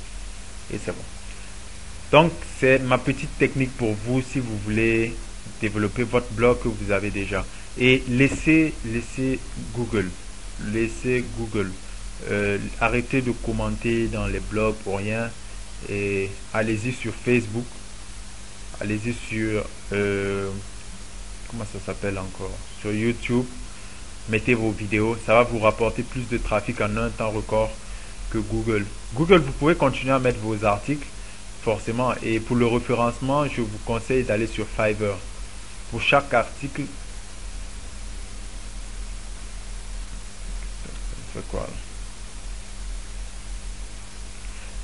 et c'est bon. Donc c'est ma petite technique pour vous si vous voulez développer votre blog que vous avez déjà. Et laissez Google. Laissez Google. Arrêtez de commenter dans les blogs pour rien. Et allez-y sur Facebook. Allez-y sur comment ça s'appelle encore? Sur YouTube. Mettez vos vidéos. Ça va vous rapporter plus de trafic en un temps record que Google. Google, vous pouvez continuer à mettre vos articles forcément. Et pour le référencement, je vous conseille d'aller sur Fiverr. Pour chaque article, c'est quoi là?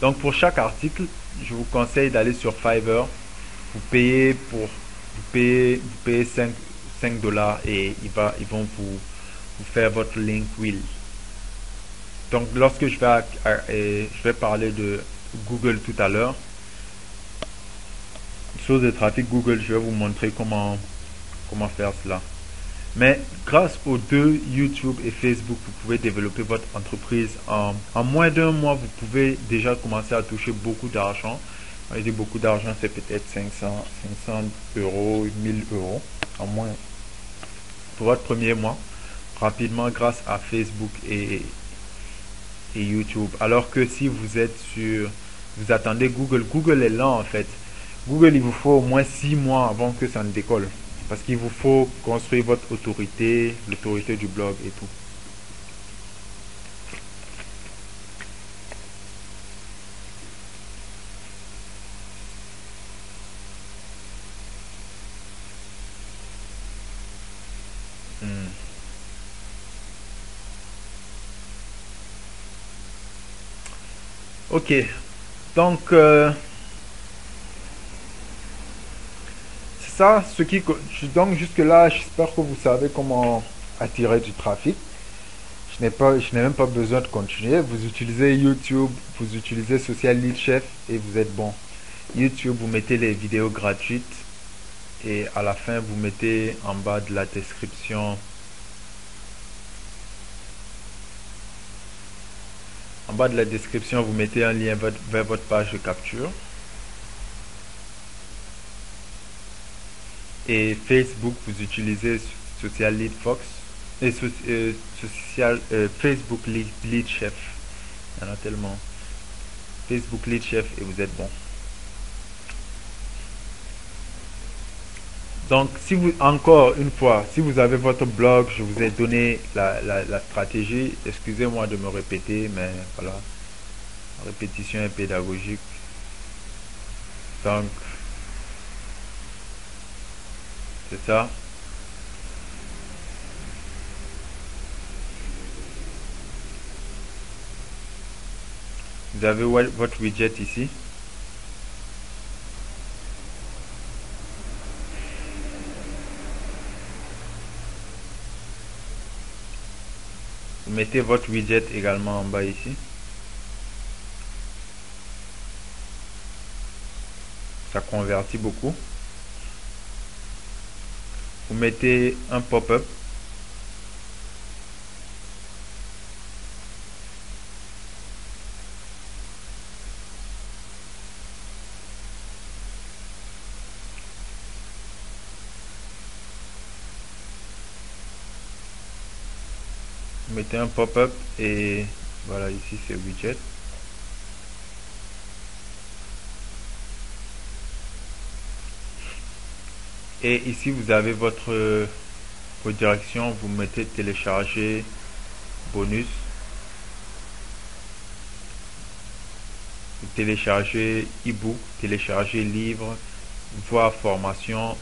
Donc pour chaque article, je vous conseille d'aller sur Fiverr. Vous payez pour vous payez 5 dollars et ils vont vous faire votre link wheel. Donc lorsque je vais parler de Google tout à l'heure, source de trafic Google, je vais vous montrer comment faire cela. Mais grâce aux deux, YouTube et Facebook, vous pouvez développer votre entreprise en moins d'un mois. Vous pouvez déjà commencer à toucher beaucoup d'argent. Quand je dis beaucoup d'argent, c'est peut-être 500 euros, 1000 euros en moins pour votre premier mois, rapidement grâce à Facebook et YouTube. Alors que si vous êtes vous attendez Google, Google est lent en fait. Google, il vous faut au moins 6 mois avant que ça ne décolle. Parce qu'il vous faut construire votre autorité, l'autorité du blog et tout. Ok, donc c'est ça ce qui donc jusque là j'espère que vous savez comment attirer du trafic. Je n'ai même pas besoin de continuer. Vous utilisez YouTube, vous utilisez Social Lead Chef et vous êtes bon. YouTube, vous mettez les vidéos gratuites et à la fin vous mettez en bas de la description. En bas de la description, vous mettez un lien vers votre page de capture. Et Facebook, vous utilisez Social Lead Fox et Facebook Lead Chef. Il y en a tellement. Facebook Lead Chef et vous êtes bon. Donc, si vous, encore une fois, si vous avez votre blog, je vous ai donné la stratégie. Excusez-moi de me répéter, mais voilà. La répétition est pédagogique. Donc, c'est ça. Vous avez votre widget ici. Vous mettez votre widget également en bas ici. Ça convertit beaucoup. Vous mettez un pop-up. Vous mettez un pop-up et voilà, ici c'est widget. Et ici vous avez votre direction, vous mettez télécharger bonus. télécharger e-book, télécharger livre, voire formation.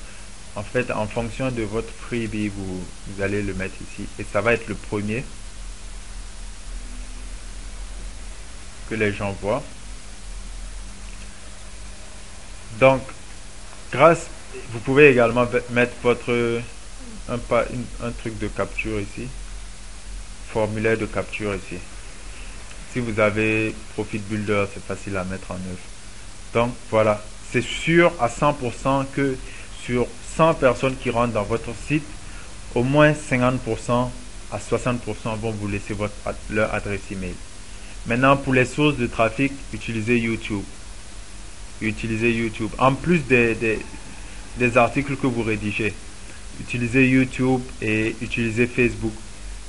En fait, en fonction de votre freebie, vous allez le mettre ici. Et ça va être le premier que les gens voient. Donc, vous pouvez également mettre un truc de capture ici. Formulaire de capture ici. Si vous avez Profit Builder, c'est facile à mettre en œuvre. Donc, voilà. C'est sûr à 100% que sur 100 personnes qui rentrent dans votre site, au moins 50% à 60% vont vous laisser leur adresse email. Maintenant, pour les sources de trafic, utilisez YouTube. Utilisez YouTube. En plus des articles que vous rédigez, utilisez YouTube et utilisez Facebook.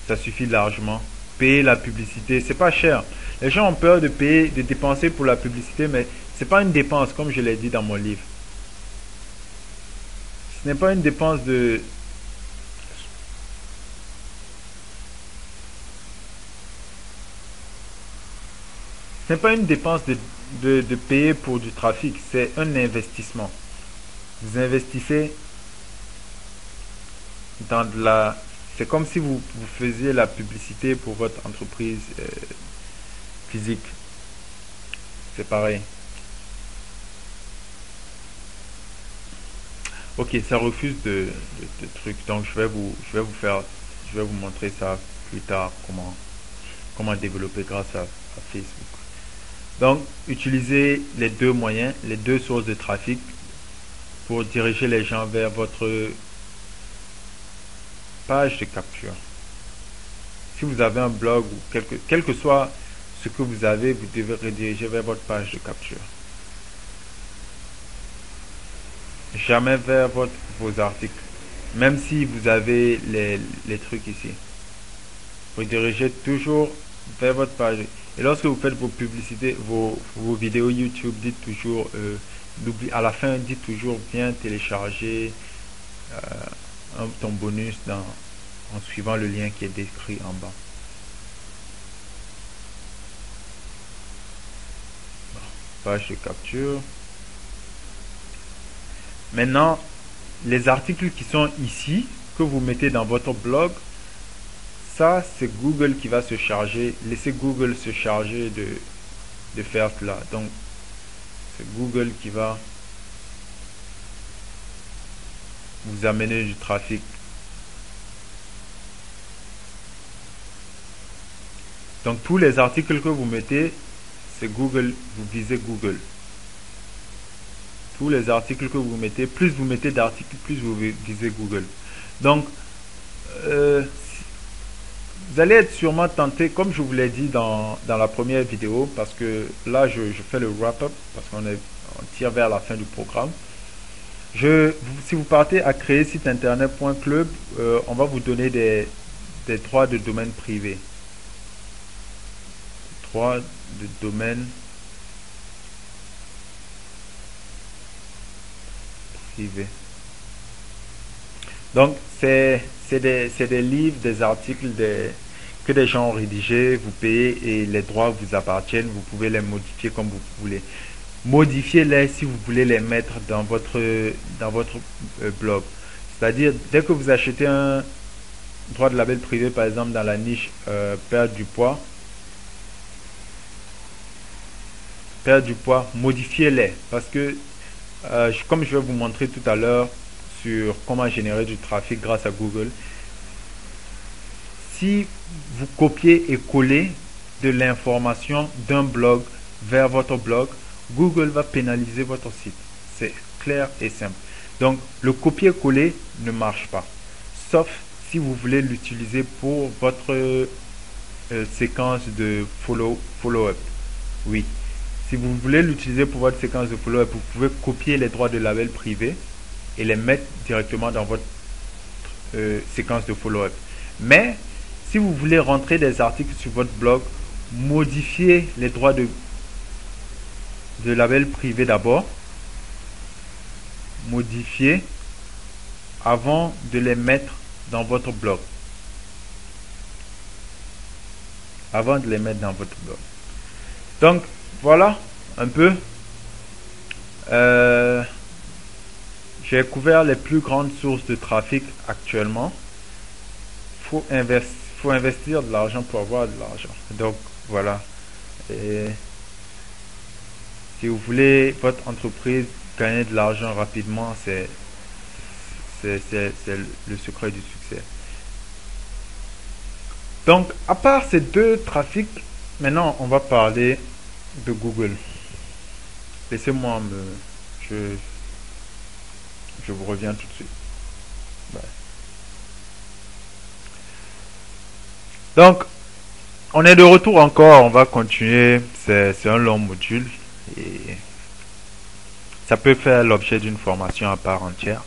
Ça suffit largement. Payez la publicité, c'est pas cher. Les gens ont peur de payer, de dépenser pour la publicité, mais c'est pas une dépense, comme je l'ai dit dans mon livre. Ce n'est pas une dépense de... Ce n'est pas une dépense de payer pour du trafic, c'est un investissement. Vous investissez dans de la... C'est comme si vous faisiez la publicité pour votre entreprise physique. C'est pareil. Ok, ça refuse de trucs. Donc je vais vous montrer ça plus tard, comment développer grâce à Facebook. Donc, utilisez les deux moyens, les deux sources de trafic pour diriger les gens vers votre page de capture. Si vous avez un blog ou quel que soit ce que vous avez, vous devez rediriger vers votre page de capture. Jamais vers vos articles. Même si vous avez les trucs ici. Redirigez toujours vers votre page. Et lorsque vous faites vos publicités, vos vidéos YouTube, dites toujours, à la fin, dites toujours bien télécharger ton bonus en suivant le lien qui est décrit en bas. Page de capture. Maintenant, les articles qui sont ici, que vous mettez dans votre blog, ça c'est Google qui va se charger. Laissez Google se charger de faire cela. Donc, c'est Google qui va vous amener du trafic. Donc, tous les articles que vous mettez, c'est Google, vous visez Google. Tous les articles que vous mettez, plus vous mettez d'articles, plus vous visez Google. Donc, vous allez être sûrement tenté, comme je vous l'ai dit dans la première vidéo, parce que là, je fais le wrap-up, parce qu'on tire vers la fin du programme. Si vous partez à créer site internet.club, on va vous donner des droits de domaine privés. Droits de domaine privé. Donc, c'est des livres, des articles que des gens ont rédigés, vous payez et les droits vous appartiennent. Vous pouvez les modifier comme vous voulez. Modifiez-les si vous voulez les mettre dans votre blog. C'est-à-dire, dès que vous achetez un droit de label privé, par exemple, dans la niche perdre du poids, modifiez-les. Parce que, comme je vais vous montrer tout à l'heure sur comment générer du trafic grâce à Google, si vous copiez et collez de l'information d'un blog vers votre blog, Google va pénaliser votre site. C'est clair et simple. Donc, le copier-coller ne marche pas. Sauf si vous voulez l'utiliser pour votre séquence de follow-up. Oui. Si vous voulez l'utiliser pour votre séquence de follow-up, vous pouvez copier les droits de label privé et les mettre directement dans votre séquence de follow-up. Mais, si vous voulez rentrer des articles sur votre blog, modifiez les droits de label privé d'abord. Modifiez avant de les mettre dans votre blog. Donc, voilà. un peu. Euh, j'ai couvert les plus grandes sources de trafic actuellement. Faut investir, faut investir de l'argent pour avoir de l'argent. Donc voilà. Et si vous voulez votre entreprise gagner de l'argent rapidement, c'est le secret du succès. Donc, à part ces deux trafics, maintenant on va parler de Google. Laissez-moi je, je vous reviens tout de suite. Ouais. Donc, on est de retour encore, on va continuer. C'est un long module et ça peut faire l'objet d'une formation à part entière.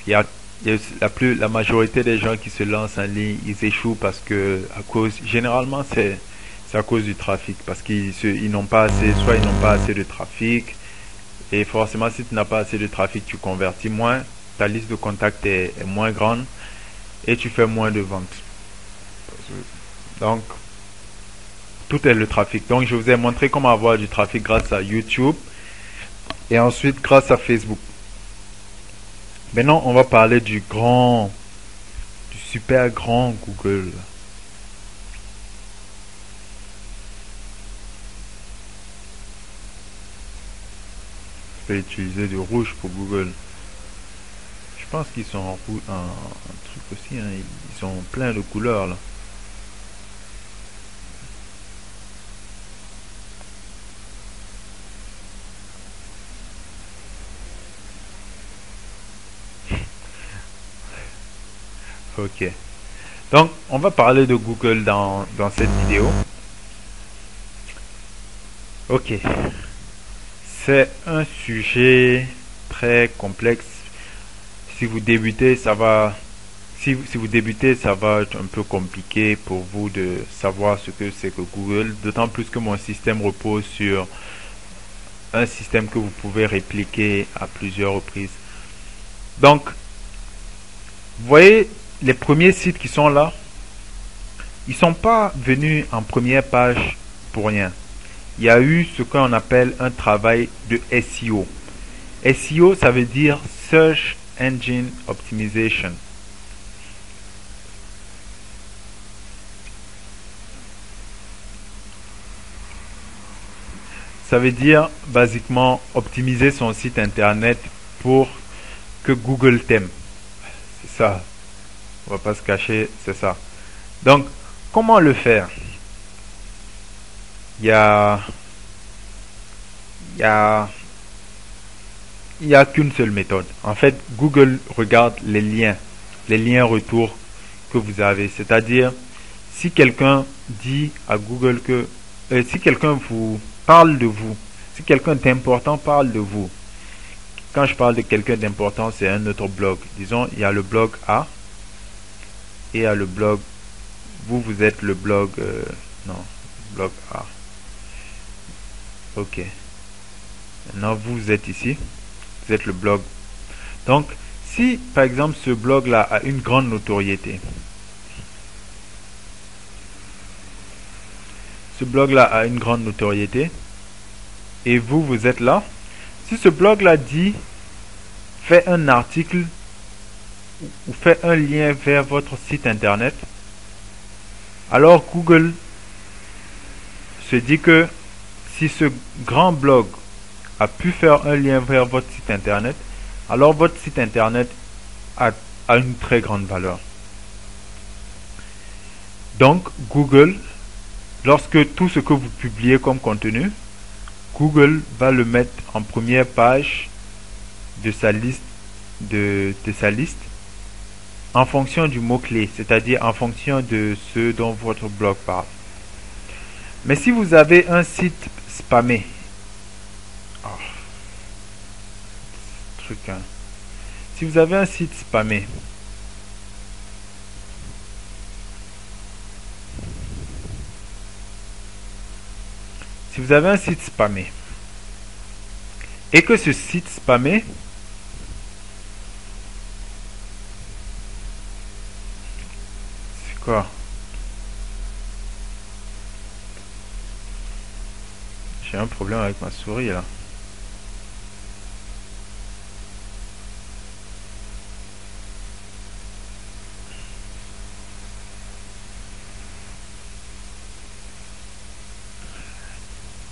La majorité des gens qui se lancent en ligne, ils échouent parce que, généralement, c'est à cause du trafic. Parce ils n'ont pas assez, soit ils n'ont pas assez de trafic. Et forcément, si tu n'as pas assez de trafic, tu convertis moins. Ta liste de contacts est moins grande et tu fais moins de ventes. Donc, tout est le trafic. Donc, je vous ai montré comment avoir du trafic grâce à YouTube et ensuite grâce à Facebook. Maintenant, on va parler du super grand Google. Je vais utiliser du rouge pour Google. Je pense qu'ils sont en truc aussi, hein. Ils sont plein de couleurs là. Ok. Donc, on va parler de Google dans cette vidéo. Ok. C'est un sujet très complexe. Si vous débutez, si vous débutez, ça va être un peu compliqué pour vous de savoir ce que c'est que Google. D'autant plus que mon système repose sur un système que vous pouvez répliquer à plusieurs reprises. Donc, vous voyez les premiers sites qui sont là, ils sont pas venus en première page pour rien. Il y a eu ce qu'on appelle un travail de SEO. SEO, ça veut dire Search Engine Optimization. Ça veut dire basiquement optimiser son site internet pour que Google t'aime. C'est ça. On va pas se cacher, c'est ça. Donc, comment le faire? Il y a, il y a, il y a qu'une seule méthode. En fait, Google regarde les liens retour que vous avez. C'est-à-dire, si quelqu'un dit à Google si quelqu'un vous parle de vous, si quelqu'un d'important parle de vous, quand je parle de quelqu'un d'important, c'est un autre blog. Disons, il y a le blog A et il y a le blog. Vous êtes le blog. Non, blog A. Ok. Maintenant, vous êtes ici. Vous êtes le blog. Donc, si par exemple ce blog-là a une grande notoriété, ce blog-là a une grande notoriété, et vous êtes là, si ce blog-là dit, fait un article ou fait un lien vers votre site internet, alors Google se dit que si ce grand blog a pu faire un lien vers votre site internet, alors votre site internet a une très grande valeur. Donc Google, lorsque tout ce que vous publiez comme contenu, Google va le mettre en première page de sa liste en fonction du mot-clé, c'est-à-dire en fonction de ce dont votre blog parle. Mais si vous avez un site spammé, si vous avez un site spammé, si vous avez un site spammé et que ce site spammé c'est quoi? J'ai un problème avec ma souris là.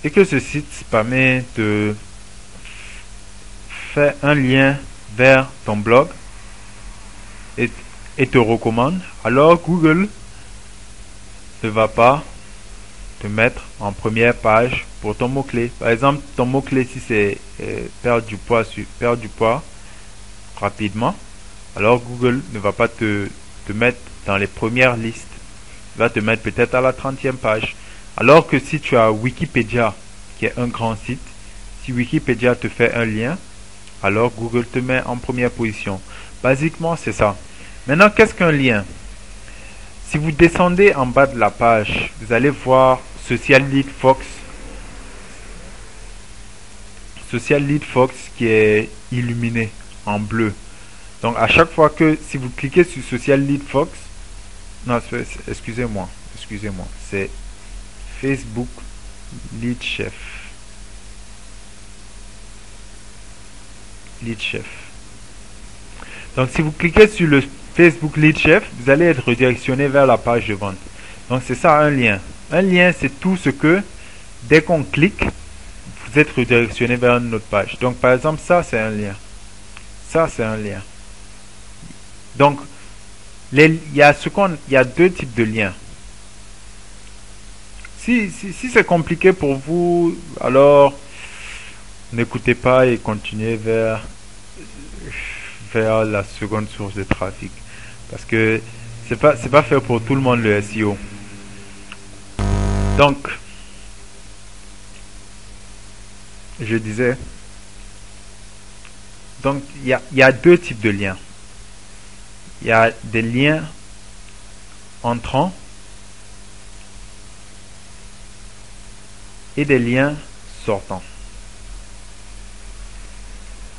Et que ce site spammé te fait un lien vers ton blog et, et te recommande, alors Google ne va pas te mettre en première page pour ton mot-clé. Par exemple, ton mot-clé, si c'est perdre du poids rapidement, alors Google ne va pas te mettre dans les premières listes. Il va te mettre peut-être à la 30e page. Alors que si tu as Wikipédia, qui est un grand site, si Wikipédia te fait un lien, alors Google te met en première position. Basiquement, c'est ça. Maintenant, qu'est-ce qu'un lien? Si vous descendez en bas de la page, vous allez voir Social Lead Fox. Social Lead Fox qui est illuminé en bleu. Donc à chaque fois que si vous cliquez sur Social Lead Fox, non, excusez-moi, c'est Facebook Lead Chef. Lead Chef. Donc si vous cliquez sur le Facebook Lead Chef, vous allez être redirectionné vers la page de vente. Donc c'est ça un lien. Un lien, c'est tout ce que, dès qu'on clique, vous êtes redirectionné vers une autre page. Donc par exemple, ça c'est un lien. Ça c'est un lien. Donc, il y a deux types de liens. Si c'est compliqué pour vous, alors n'écoutez pas et continuez vers la seconde source de trafic. Parce que c'est pas fait pour tout le monde le SEO. Donc, je disais, donc il y a deux types de liens. Il y a des liens entrants et des liens sortants.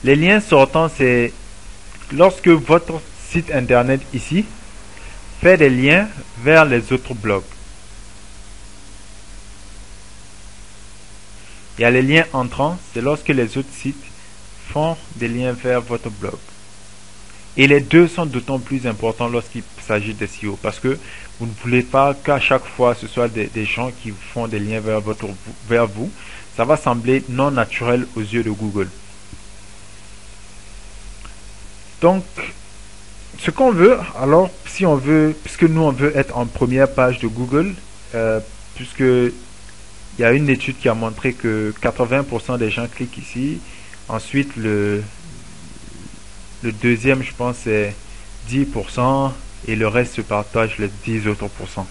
Les liens sortants, c'est lorsque votre site internet ici fait des liens vers les autres blogs. Il y a les liens entrants, c'est lorsque les autres sites font des liens vers votre blog. Et les deux sont d'autant plus importants lorsqu'il s'agit de SEO parce que vous ne voulez pas qu'à chaque fois ce soit des gens qui font des liens vers vous. Ça va sembler non naturel aux yeux de Google. Donc, ce qu'on veut, alors, si on veut, puisque nous on veut être en première page de Google, puisque il y a une étude qui a montré que 80% des gens cliquent ici. Ensuite, le deuxième, je pense, c'est 10% et le reste se partage les 10 autres pourcents.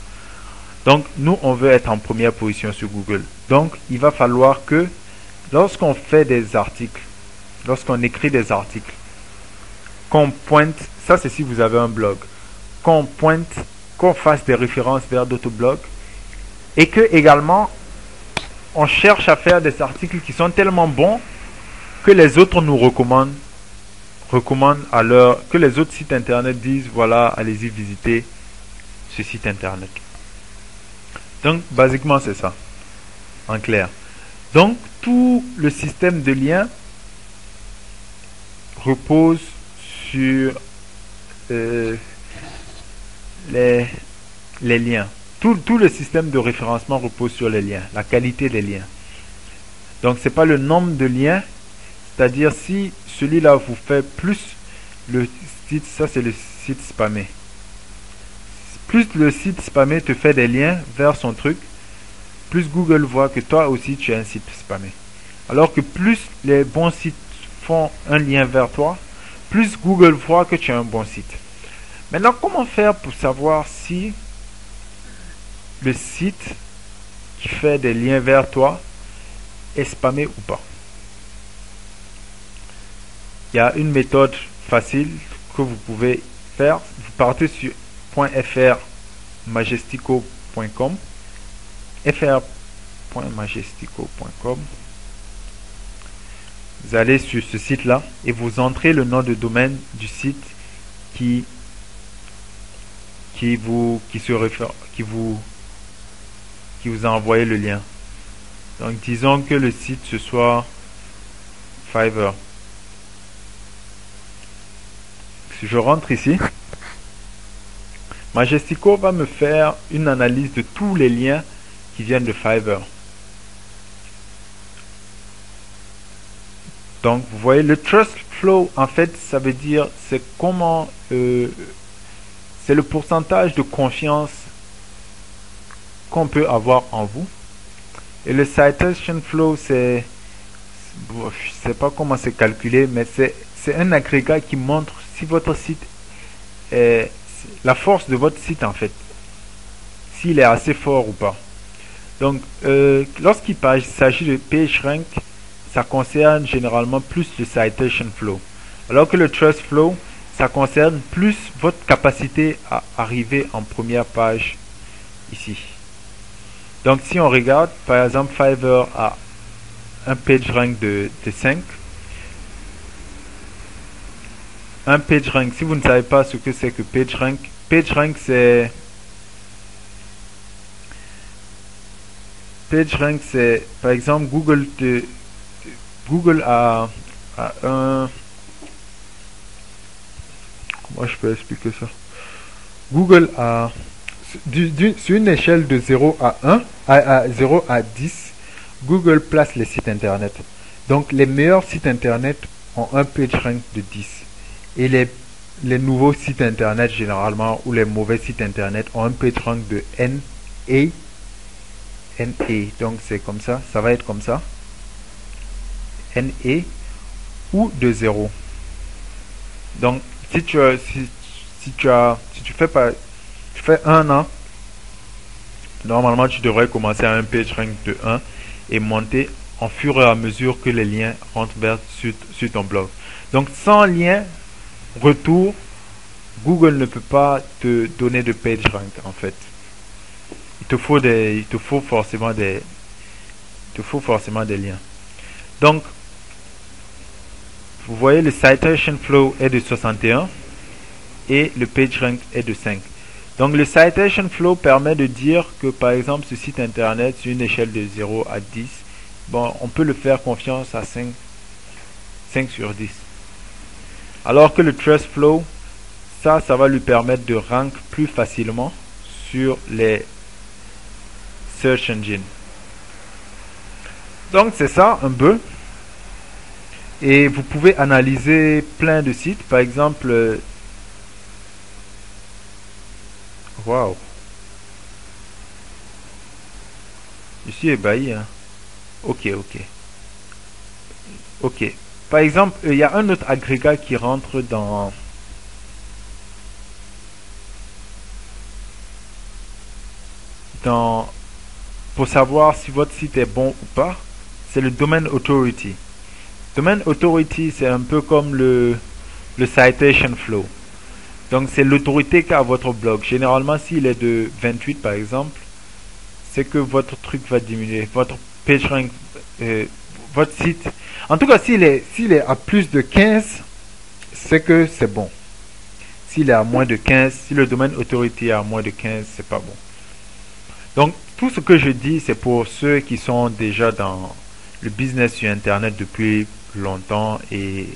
Donc, nous, on veut être en première position sur Google. Donc, il va falloir que lorsqu'on fait des articles, lorsqu'on écrit des articles, qu'on pointe, ça c'est si vous avez un blog, qu'on pointe, qu'on fasse des références vers d'autres blogs et que également on cherche à faire des articles qui sont tellement bons que les autres nous recommandent que les autres sites internet disent voilà, allez-y visiter ce site internet. Donc basiquement c'est ça, en clair. Donc tout le système de liens repose sur les liens. Tout le système de référencement repose sur les liens, la qualité des liens. Donc c'est pas le nombre de liens, c'est-à-dire si celui-là vous fait plus le site, ça c'est le site spammé. Plus le site spammé te fait des liens vers son truc, plus Google voit que toi aussi tu es un site spammé. Alors que plus les bons sites font un lien vers toi, plus Google voit que tu es un bon site. Maintenant, comment faire pour savoir si le site qui fait des liens vers toi est spammé ou pas? Il y a une méthode facile que vous pouvez faire. Vous partez sur .fr.majestico.com fr.majestico.com. Vous allez sur ce site-là et vous entrez le nom de domaine du site qui vous a envoyé le lien. Donc disons que le site ce soit Fiverr. Si je rentre ici, Majestico va me faire une analyse de tous les liens qui viennent de Fiverr. Donc vous voyez le trust flow, en fait ça veut dire c'est comment c'est le pourcentage de confiance qu'on peut avoir en vous. Et le citation flow, je sais pas comment c'est calculé, mais c'est un agrégat qui montre si votre site est la force de votre site en fait, s'il est assez fort ou pas. Donc lorsqu'il s'agit de PageRank, ça concerne généralement plus le citation flow, alors que le trust flow, ça concerne plus votre capacité à arriver en première page ici. Donc si on regarde, par exemple, Fiverr a un PageRank de 5. Un PageRank, si vous ne savez pas ce que c'est que PageRank, PageRank c'est par exemple Google a un, comment je peux expliquer ça? Google a sur une échelle de 0 à 1 à 0 à 10, Google place les sites internet. Donc les meilleurs sites internet ont un PageRank de 10 et les nouveaux sites internet généralement ou les mauvais sites internet ont un PageRank de NA. Donc c'est comme ça, ça va être comme ça, NA ou de 0. Donc si tu fais un an, normalement tu devrais commencer à un PageRank de 1 et monter en fur et à mesure que les liens rentrent sur ton blog. Donc sans lien retour, Google ne peut pas te donner de PageRank en fait. Il te faut forcément des liens. Donc vous voyez, le citation flow est de 61 et le PageRank est de 5. Donc le citation flow permet de dire que par exemple ce site internet sur une échelle de 0 à 10, bon, on peut le faire confiance à 5 sur 10. Alors que le trust flow, ça va lui permettre de rank plus facilement sur les search engines. Donc c'est ça un peu. Et vous pouvez analyser plein de sites. Par exemple, waouh. Je suis ébahi, hein. Ok. Par exemple, il y a un autre agrégat qui rentre pour savoir si votre site est bon ou pas. C'est le Domain Authority. Domain Authority, c'est un peu comme le citation flow. Donc c'est l'autorité qu'a votre blog. Généralement, s'il est de 28 par exemple, c'est que votre truc va diminuer. Votre PageRank, votre site. En tout cas, s'il est à plus de 15, c'est que c'est bon. S'il est à moins de 15, si le domaine autorité est à moins de 15, c'est pas bon. Donc tout ce que je dis, c'est pour ceux qui sont déjà dans le business sur Internet depuis longtemps et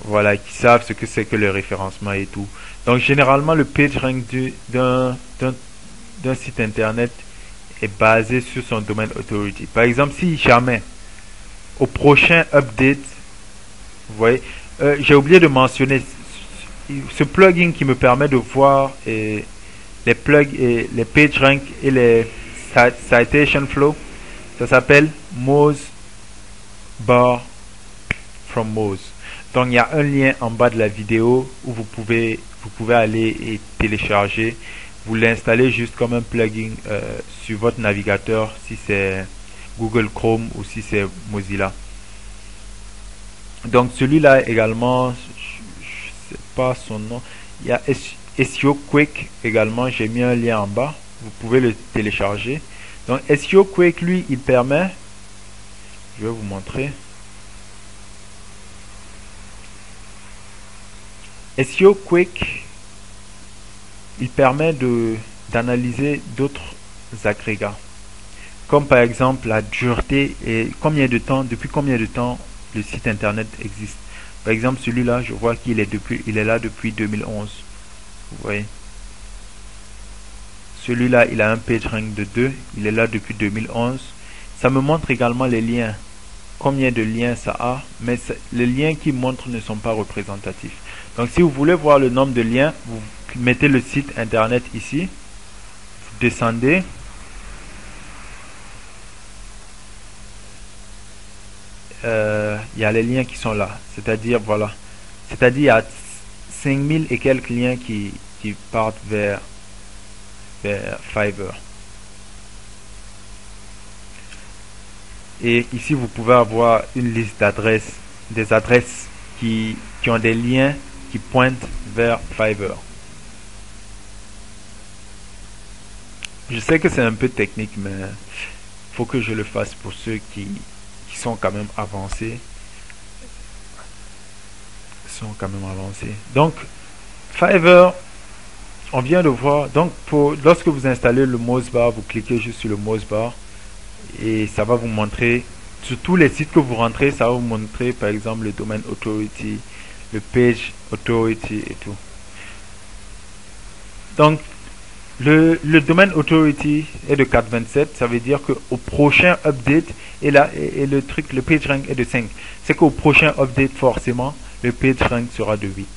voilà, qui savent ce que c'est que le référencement et tout. Donc généralement le PageRank d'un site internet est basé sur son domaine authority. Par exemple, si jamais au prochain update, vous voyez, j'ai oublié de mentionner ce plugin qui me permet de voir les plugs et les PageRank et les citation flow. Ça s'appelle Moz Bar from Moz. Donc il y a un lien en bas de la vidéo où vous pouvez aller et télécharger. Vous l'installez juste comme un plugin sur votre navigateur si c'est Google Chrome ou si c'est Mozilla. Donc celui-là également, je sais pas son nom. Il y a SEO Quick également, j'ai mis un lien en bas. Vous pouvez le télécharger. Donc SEO Quick, lui, il permet, je vais vous montrer. SEO Quick, il permet d'analyser d'autres agrégats. comme par exemple la dureté et combien de temps, depuis combien de temps le site internet existe. Par exemple, celui-là, je vois qu'il est là depuis 2011. Vous voyez. Celui-là, il a un PageRank de 2. Il est là depuis 2011. Ça me montre également les liens. Combien de liens ça a. Mais les liens qui montrent ne sont pas représentatifs. Donc, si vous voulez voir le nombre de liens, vous mettez le site internet ici. Vous descendez. Il y a les liens qui sont là. C'est-à-dire, voilà. C'est-à-dire, il y a 5000 et quelques liens qui partent vers Fiverr. Et ici, vous pouvez avoir une liste d'adresses, des adresses qui ont des liens qui pointent vers Fiverr. Je sais que c'est un peu technique, mais il faut que je le fasse pour ceux qui sont quand même avancés. Donc, Fiverr, on vient de voir. Donc, lorsque vous installez le Moz-Bar, vous cliquez juste sur le Moz-Bar et ça va vous montrer sur tous les sites que vous rentrez, ça va vous montrer par exemple le domaine authority, le page authority et tout. Donc, le domaine authority est de 427, ça veut dire qu'au prochain update, et le PageRank est de 5. C'est qu'au prochain update, forcément, le PageRank sera de 8.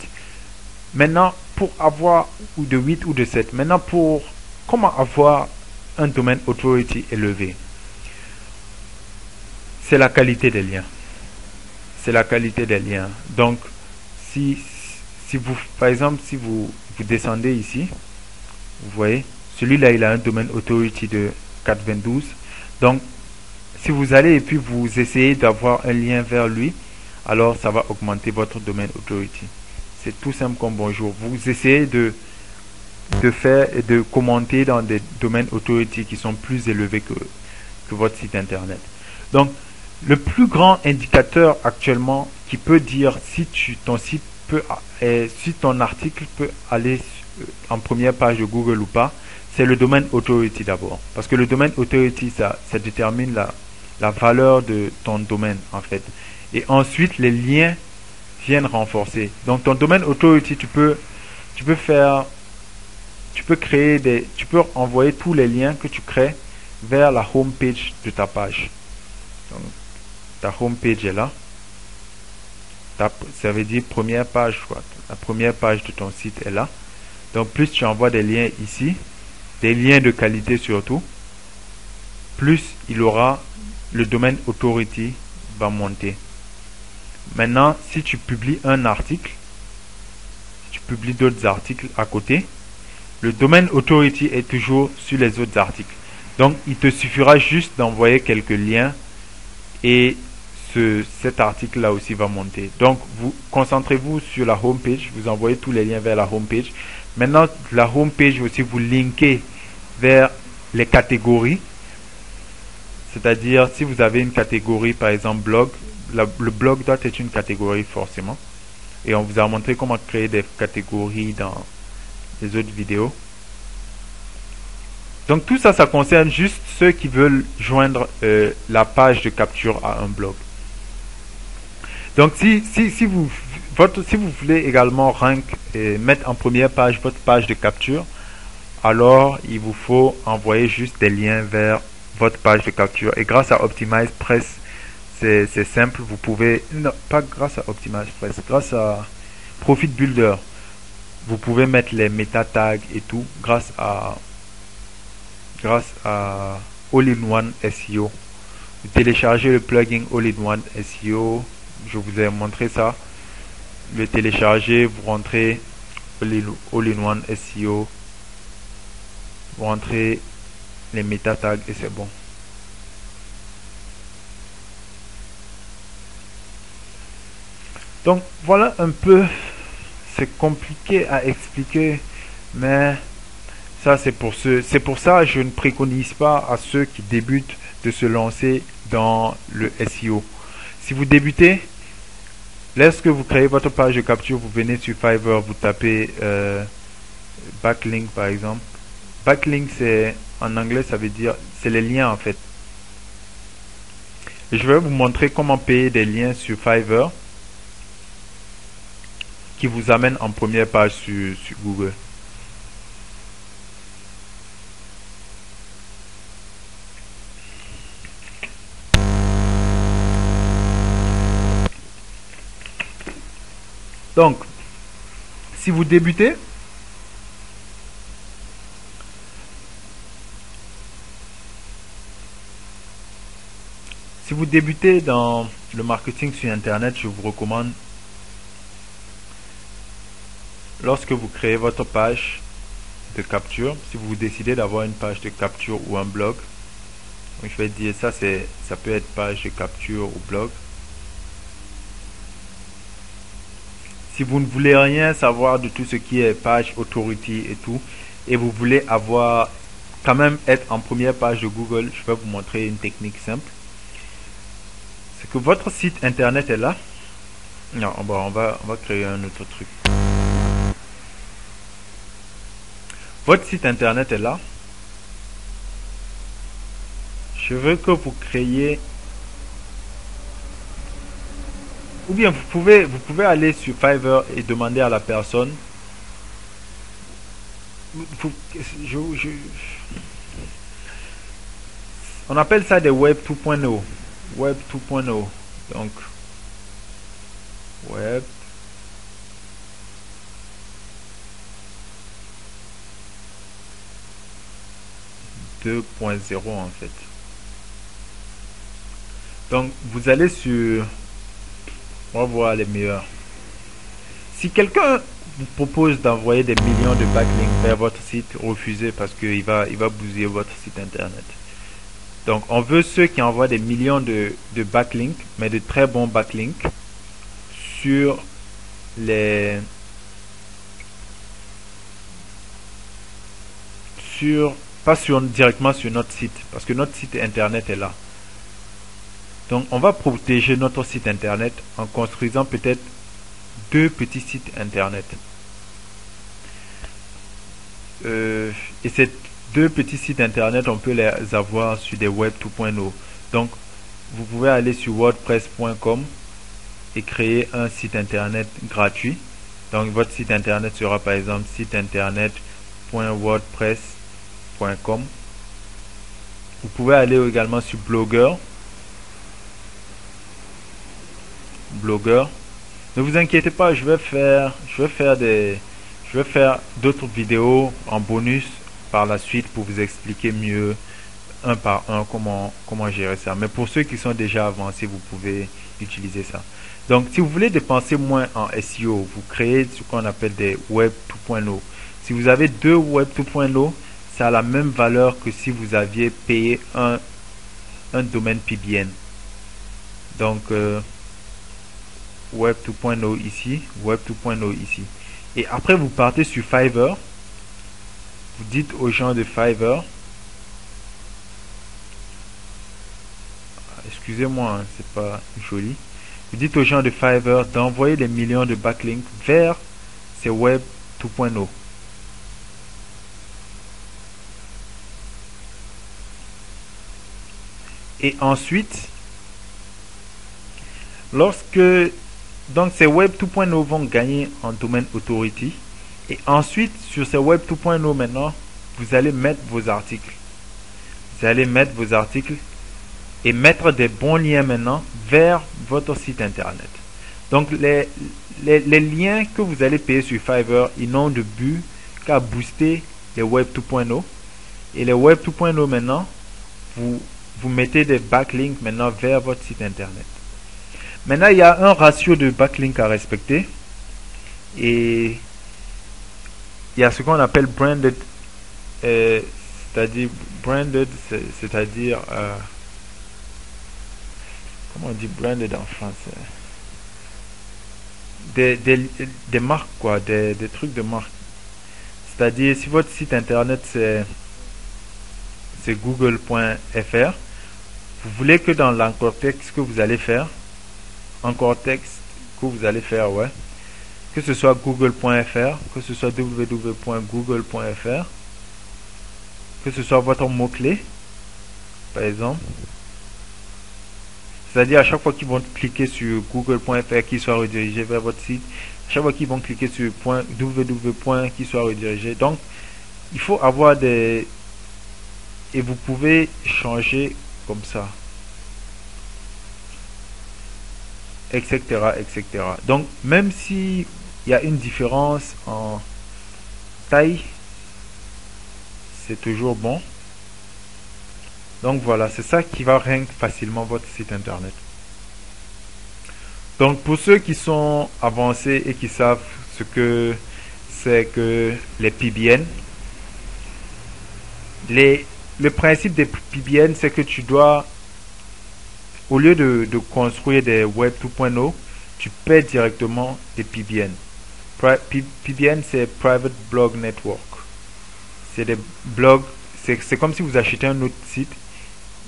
Maintenant, pour avoir, ou de 8 ou de 7, maintenant comment avoir un domaine authority élevé? C'est la qualité des liens. C'est la qualité des liens. Donc, si vous, par exemple, si vous descendez ici, vous voyez, celui-là, il a un domaine authority de 422. Donc, si vous allez et puis vous essayez d'avoir un lien vers lui, alors ça va augmenter votre domaine authority. C'est tout simple comme bonjour. Vous essayez de faire et de commenter dans des domaines authority qui sont plus élevés que votre site internet. Donc, le plus grand indicateur actuellement qui peut dire si ton site peut, si ton article peut aller en première page de Google ou pas, c'est le domaine authority d'abord. Parce que le domaine authority, ça détermine la valeur de ton domaine en fait. Et ensuite, les liens viennent renforcer. Donc, ton domaine authority, tu peux envoyer tous les liens que tu crées vers la home page de ta page. Donc, ta home page est là. Ça veut dire première page, quoi. La première page de ton site est là. Donc, plus tu envoies des liens ici, des liens de qualité surtout, plus le domaine authority va monter. Maintenant, si tu publies un article, si tu publies d'autres articles à côté, le domaine authority est toujours sur les autres articles. Donc, il te suffira juste d'envoyer quelques liens et cet article-là aussi va monter. Donc, vous concentrez-vous sur la home page, vous envoyez tous les liens vers la home page. Maintenant, la home page aussi, vous linkez vers les catégories. C'est-à-dire, si vous avez une catégorie, par exemple blog, le blog doit être une catégorie forcément. Et on vous a montré comment créer des catégories dans les autres vidéos. Donc tout ça, ça concerne juste ceux qui veulent joindre la page de capture à un blog. Donc si vous voulez également mettre en première page votre page de capture, alors il vous faut envoyer juste des liens vers votre page de capture. Et grâce à OptimizePress, c'est simple, vous pouvez, non, pas grâce à OptimizePress, grâce à Profit Builder, vous pouvez mettre les meta tags et tout grâce à All-in-One SEO. Vous téléchargez le plugin All-in-One SEO, je vous ai montré ça. Vous le téléchargez, vous rentrez All-in-One SEO, vous rentrez les meta tags et c'est bon. Donc voilà un peu, c'est compliqué à expliquer, mais ça c'est pour ça je ne préconise pas à ceux qui débutent de se lancer dans le SEO. Si vous débutez, lorsque vous créez votre page de capture, vous venez sur Fiverr, vous tapez backlink par exemple. Backlink, c'est en anglais, ça veut dire c'est les liens en fait. Et je vais vous montrer comment payer des liens sur Fiverr qui vous amènent en première page sur Google. Donc, si vous débutez, dans le marketing sur Internet, je vous recommande, lorsque vous créez votre page de capture, si vous décidez d'avoir une page de capture ou un blog, donc je vais dire ça, ça peut être page de capture ou blog. Si vous ne voulez rien savoir de tout ce qui est page authority et tout, et vous voulez avoir quand même être en première page de Google, je vais vous montrer une technique simple. C'est que votre site internet est là. Non, bon, on va créer un autre truc. Votre site internet est là. Je veux que vous créiez, ou bien vous pouvez aller sur Fiverr et demander à la personne. On appelle ça des Web 2.0. Web 2.0. Donc, Web 2.0 en fait. Donc, vous allez sur... On va voir les meilleurs. Si quelqu'un vous propose d'envoyer des millions de backlinks vers votre site, refusez parce qu'il va bousiller votre site internet. Donc, on veut ceux qui envoient des millions de backlinks, mais de très bons backlinks sur les... pas directement sur notre site, parce que notre site internet est là. Donc, on va protéger notre site internet en construisant peut-être 2 petits sites internet. Et ces 2 petits sites internet, on peut les avoir sur des Web 2.0. Donc, vous pouvez aller sur wordpress.com et créer un site internet gratuit. Donc, votre site internet sera par exemple site internet.wordpress.com. Vous pouvez aller également sur Blogger. Ne vous inquiétez pas, je vais faire d'autres vidéos en bonus par la suite pour vous expliquer mieux un par un comment gérer ça. Mais pour ceux qui sont déjà avancés, vous pouvez utiliser ça. Donc, si vous voulez dépenser moins en SEO, vous créez ce qu'on appelle des Web 2.0. Si vous avez 2 Web 2.0, ça a la même valeur que si vous aviez payé un domaine PBN. Donc, Web 2.0 ici, Web 2.0 ici. Et après, vous partez sur Fiverr. Vous dites aux gens de Fiverr, excusez-moi, hein, c'est pas joli. Vous dites aux gens de Fiverr d'envoyer des millions de backlinks vers ces Web 2.0. Et ensuite, donc ces Web 2.0 vont gagner en domaine authority. Et ensuite, sur ces Web 2.0 maintenant, vous allez mettre vos articles. Vous allez mettre vos articles et mettre des bons liens maintenant vers votre site internet. Donc les liens que vous allez payer sur Fiverr, ils n'ont de but qu'à booster les Web 2.0. Et les Web 2.0 maintenant, vous mettez des backlinks maintenant vers votre site internet. Maintenant, il y a un ratio de backlinks à respecter. Et il y a ce qu'on appelle branded, c'est-à-dire comment on dit branded en français, des marques quoi, des trucs de marque. C'est-à-dire si votre site internet c'est google.fr, vous voulez que dans l'anchor texte que vous allez faire, ouais, que ce soit google.fr, que ce soit www.google.fr, que ce soit votre mot-clé, par exemple, C'est-à-dire à chaque fois qu'ils vont cliquer sur google.fr qui soit redirigé vers votre site, à chaque fois qu'ils vont cliquer sur .www qui soit redirigé. Donc, il faut avoir des... Et vous pouvez changer comme ça. Etc. etc. Donc, même si il y a une différence en taille, c'est toujours bon. Donc voilà, c'est ça qui va rendre facilement votre site internet. Donc pour ceux qui sont avancés et qui savent ce que c'est que les PBN, le principe des PBN, c'est que tu dois, au lieu de construire des Web 2.0, tu paies directement des PBN. PBN, c'est Private Blog Network. C'est des blogs, c'est comme si vous achetez un autre site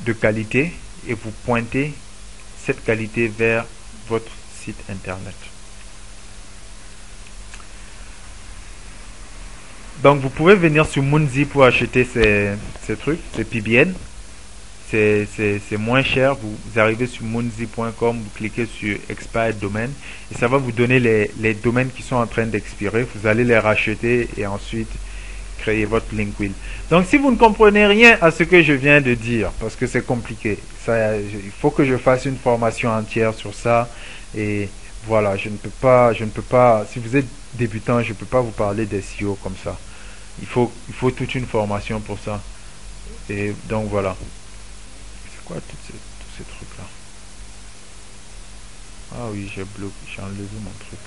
de qualité et vous pointez cette qualité vers votre site internet. Donc vous pouvez venir sur Moonzy pour acheter ces trucs, ces PBN. C'est moins cher. Vous arrivez sur moonzy.com, vous cliquez sur Expired Domain et ça va vous donner les domaines qui sont en train d'expirer. Vous allez les racheter et ensuite créer votre link wheel. Donc si vous ne comprenez rien à ce que je viens de dire, parce que c'est compliqué, il faut que je fasse une formation entière sur ça. Et voilà, je ne peux pas, si vous êtes débutant, je ne peux pas vous parler des SEO comme ça. Il faut toute une formation pour ça. Et donc voilà. C'est quoi tous ces trucs-là? Ah oui, j'ai enlevé mon truc.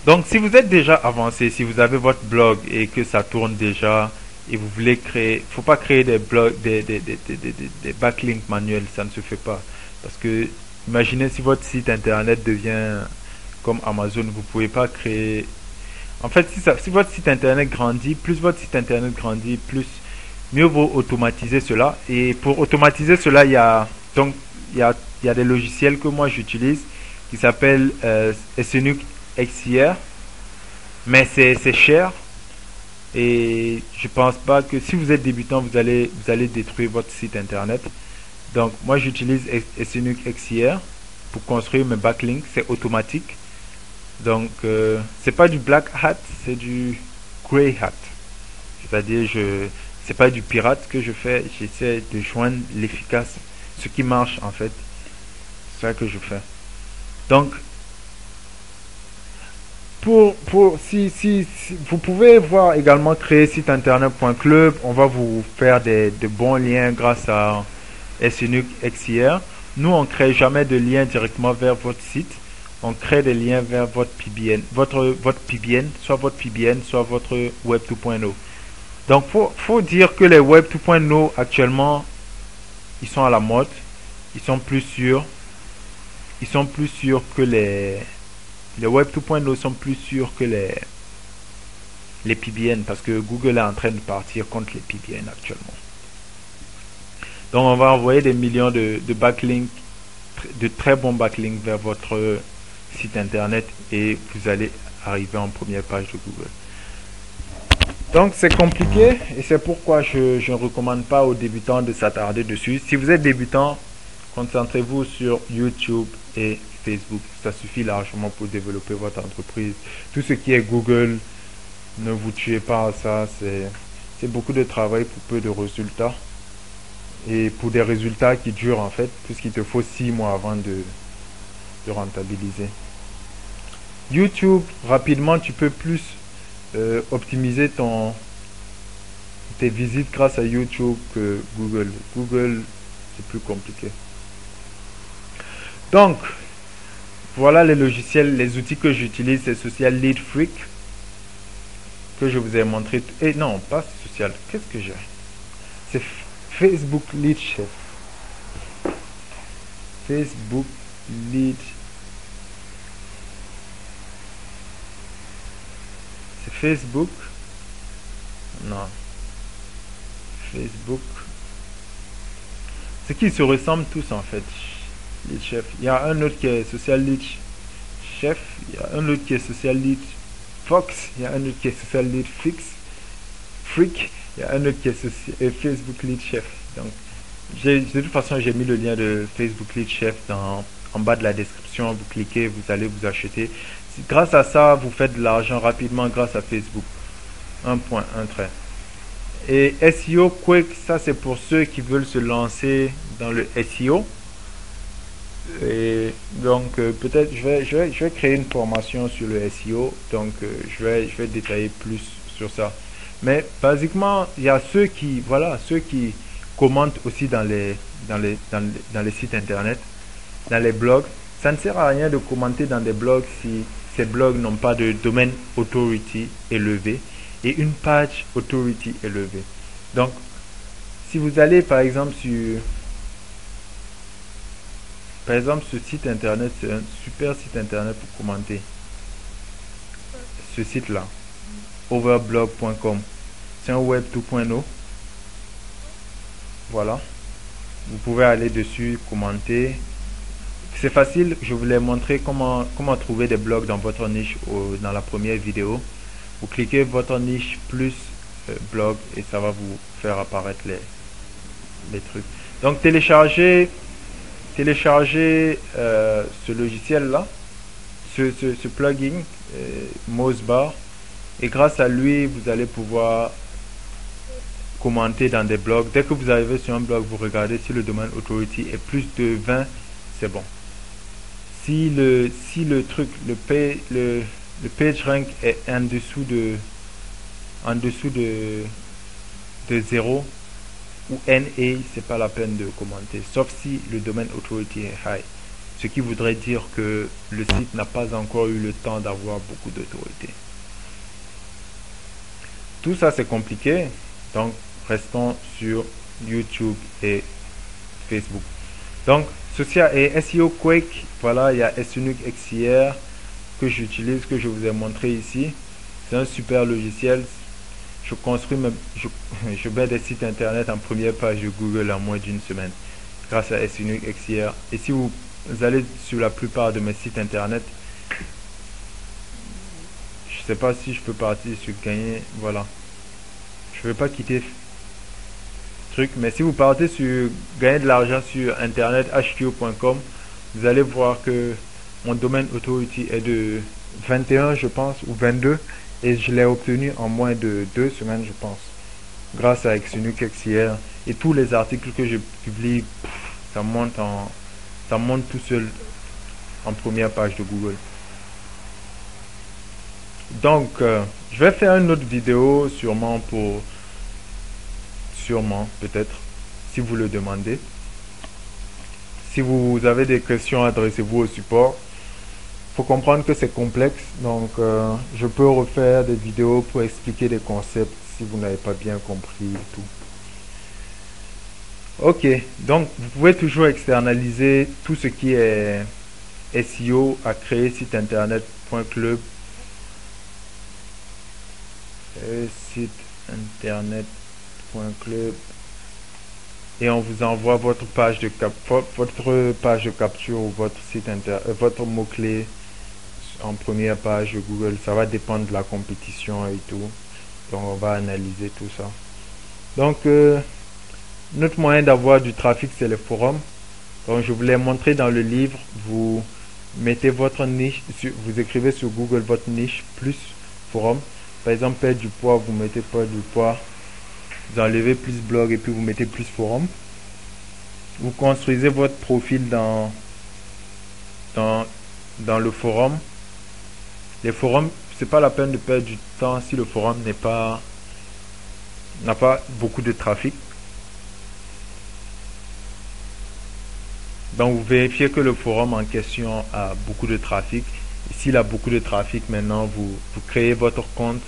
Donc si vous êtes déjà avancé, si vous avez votre blog et que ça tourne déjà et vous voulez créer, faut pas créer des blogs, des backlinks manuels, ça ne se fait pas. Parce que imaginez si votre site internet devient comme Amazon, vous pouvez pas créer. En fait, si votre site internet grandit, plus votre site internet grandit, plus mieux vaut automatiser cela. Et pour automatiser cela, il y a des logiciels que moi j'utilise qui s'appellent SNUC XR, mais c'est cher et je pense pas que si vous êtes débutant vous allez détruire votre site internet. Donc moi j'utilise SNUC XR pour construire mes backlinks, c'est automatique. Donc c'est pas du black hat, c'est du grey hat, c'est-à-dire c'est pas du pirate que je fais, j'essaie de joindre l'efficace, ce qui marche en fait, c'est ça que je fais. Donc si vous pouvez voir également créer site internet.club, on va vous faire de bons liens grâce à SNUC XR. Nous on crée jamais de lien directement vers votre site, on crée des liens vers votre PBN, votre PBN, soit votre PBN, soit votre Web 2.0. Donc faut dire que les Web 2.0 actuellement ils sont à la mode, ils sont plus sûrs que les Web 2.0 sont plus sûrs que les PBN parce que Google est en train de partir contre les PBN actuellement. Donc on va envoyer des millions de backlinks, de très bons backlinks vers votre site internet et vous allez arriver en première page de Google. Donc c'est compliqué et c'est pourquoi je ne recommande pas aux débutants de s'attarder dessus. Si vous êtes débutant, concentrez-vous sur YouTube et Facebook, ça suffit largement pour développer votre entreprise. Tout ce qui est Google, ne vous tuez pas à ça, c'est beaucoup de travail pour peu de résultats. Et pour des résultats qui durent en fait, puisqu'il te faut 6 mois avant de rentabiliser. YouTube, rapidement, tu peux plus optimiser tes visites grâce à YouTube que Google. Google, c'est plus compliqué. Donc, voilà les logiciels, les outils que j'utilise, c'est Social Lead Freak que je vous ai montré. Et non, pas social. Qu'est-ce que j'ai? C'est Facebook Lead Chef. Facebook Lead. C'est Facebook. Non. Facebook. C'est qu'ils se ressemblent tous en fait. Lead Chef. Il y a un autre qui est Social Lead Chef. Il y a un autre qui est Social Lead Fox. Il y a un autre qui est Social Lead Freak. Il y a un autre qui est Facebook Lead Chef. Donc, de toute façon, j'ai mis le lien de Facebook Lead Chef en bas de la description. Vous cliquez, vous allez vous acheter. Grâce à ça, vous faites de l'argent rapidement grâce à Facebook. Un point, un trait. Et SEO Quick, ça c'est pour ceux qui veulent se lancer dans le SEO. Et donc peut-être je vais créer une formation sur le SEO. Donc je vais détailler plus sur ça. Mais basiquement, il y a ceux qui commentent aussi dans les sites internet, dans les blogs. Ça ne sert à rien de commenter dans des blogs si ces blogs n'ont pas de domaine authority élevé et une page authority élevée. Donc, si vous allez par exemple ce site internet, c'est un super site internet pour commenter. Ce site-là, overblog.com, c'est un web 2.0. Voilà. Vous pouvez aller dessus, commenter. C'est facile, je vous l'ai montré comment trouver des blogs dans votre niche dans la première vidéo. Vous cliquez votre niche plus blog et ça va vous faire apparaître les trucs. Donc téléchargez ce logiciel là, ce plugin Mosebar, et grâce à lui vous allez pouvoir commenter dans des blogs. Dès que vous arrivez sur un blog, vous regardez si le domaine authority est plus de 20, c'est bon. Si le truc, le page rank est en dessous de 0 ou NA, c'est pas la peine de commenter, sauf si le domaine authority est high, ce qui voudrait dire que le site n'a pas encore eu le temps d'avoir beaucoup d'autorité. Tout ça c'est compliqué, donc restons sur YouTube et Facebook. Donc ceci est SEO Quick. Voilà, il y a SENUC XR que j'utilise, que je vous ai montré ici. C'est un super logiciel. Je construis je mets des sites internet en première page de Google en moins d'une semaine grâce à SENUC XR. Et si vous allez sur la plupart de mes sites internet, je sais pas si je peux partir sur gagner. Voilà, je vais pas quitter truc, mais si vous partez sur gagner de l'argent sur internet, hq.com, vous allez voir que mon domaine authority est de 21 je pense, ou 22, et je l'ai obtenu en moins de 2 semaines je pense, grâce à SENUC XR. Et tous les articles que je publie, ça monte tout seul en première page de Google. Donc je vais faire une autre vidéo sûrement peut-être, si vous le demandez. Si vous avez des questions, adressez-vous au support. Faut comprendre que c'est complexe, donc je peux refaire des vidéos pour expliquer des concepts si vous n'avez pas bien compris et tout. Ok, donc vous pouvez toujours externaliser tout ce qui est SEO à créer site internet.club, site internet.club, et on vous envoie votre page de capture ou votre site votre mot-clé en première page de Google. Ça va dépendre de la compétition et tout. Donc on va analyser tout ça. Donc notre moyen d'avoir du trafic, c'est les forums. Donc je vous l'ai montré dans le livre. Vous mettez votre niche, vous écrivez sur Google votre niche plus forum. Par exemple, perdre du poids, vous mettez perdre du poids. Vous enlevez plus blog et puis vous mettez plus forum. Vous construisez votre profil dans le forum. Les forums, c'est pas la peine de perdre du temps si le forum n'a pas beaucoup de trafic. Donc vous vérifiez que le forum en question a beaucoup de trafic. S'il a beaucoup de trafic, maintenant vous créez votre compte,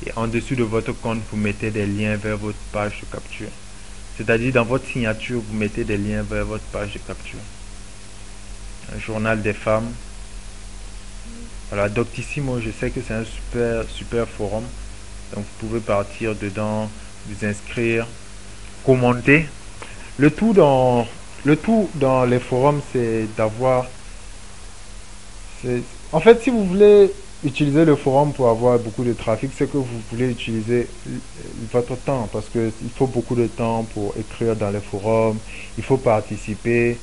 et en dessous de votre compte vous mettez des liens vers votre page de capture. C'est-à-dire dans votre signature vous mettez des liens vers votre page de capture. Un journal des femmes. Voilà, Doctissimo, je sais que c'est un super forum. Donc vous pouvez partir dedans, vous inscrire, commenter. Le tout dans les forums, c'est d'avoir... En fait, si vous voulez utiliser le forum pour avoir beaucoup de trafic, c'est que vous voulez utiliser votre temps parce que il faut beaucoup de temps pour écrire dans les forums, il faut participer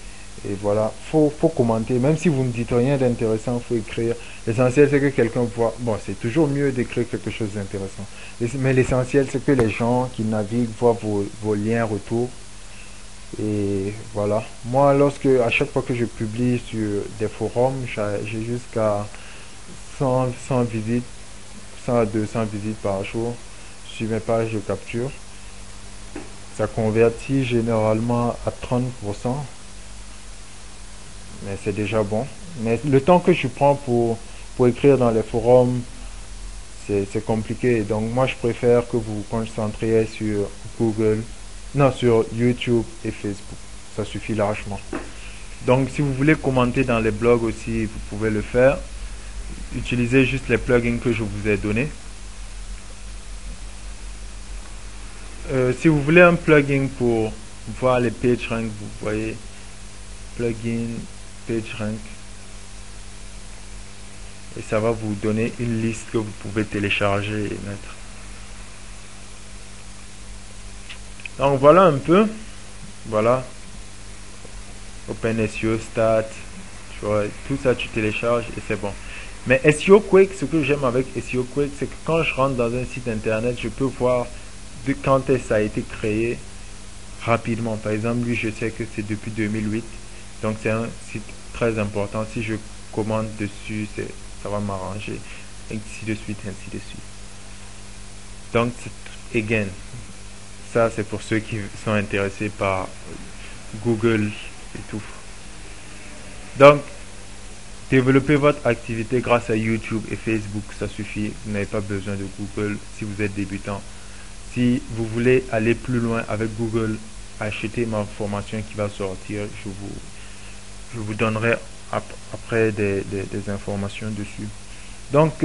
et voilà, faut commenter. Même si vous ne dites rien d'intéressant, il faut écrire. L'essentiel c'est que quelqu'un voit. Bon, c'est toujours mieux d'écrire quelque chose d'intéressant. Mais l'essentiel c'est que les gens qui naviguent voient vos liens retour. Et voilà. Moi, à chaque fois que je publie sur des forums, j'ai jusqu'à 100 visites, 100 à 200 visites par jour sur mes pages de capture. Ça convertit généralement à 30%, mais c'est déjà bon. Mais le temps que je prends pour écrire dans les forums, c'est compliqué. Donc moi, je préfère que vous vous concentriez sur Google, non, sur YouTube et Facebook. Ça suffit largement. Donc si vous voulez commenter dans les blogs aussi, vous pouvez le faire. Utilisez juste les plugins que je vous ai donnés. Si vous voulez un plugin pour voir les PageRank, vous voyez plugin PageRank et ça va vous donner une liste que vous pouvez télécharger et mettre. Donc voilà un peu, voilà, OpenSEO Stat, tu vois, tout ça tu télécharges et c'est bon. Mais SEO Quick, ce que j'aime avec SEO Quick, c'est que quand je rentre dans un site internet, je peux voir de quand ça a été créé rapidement. Par exemple, lui, je sais que c'est depuis 2008. Donc, c'est un site très important. Si je commande dessus, ça va m'arranger. Ainsi de suite, ainsi de suite. Donc, again, ça, c'est pour ceux qui sont intéressés par Google et tout. Donc, développez votre activité grâce à YouTube et Facebook. Ça suffit. Vous n'avez pas besoin de Google si vous êtes débutant. Si vous voulez aller plus loin avec Google, achetez ma formation qui va sortir. Je vous donnerai après des informations dessus. Donc,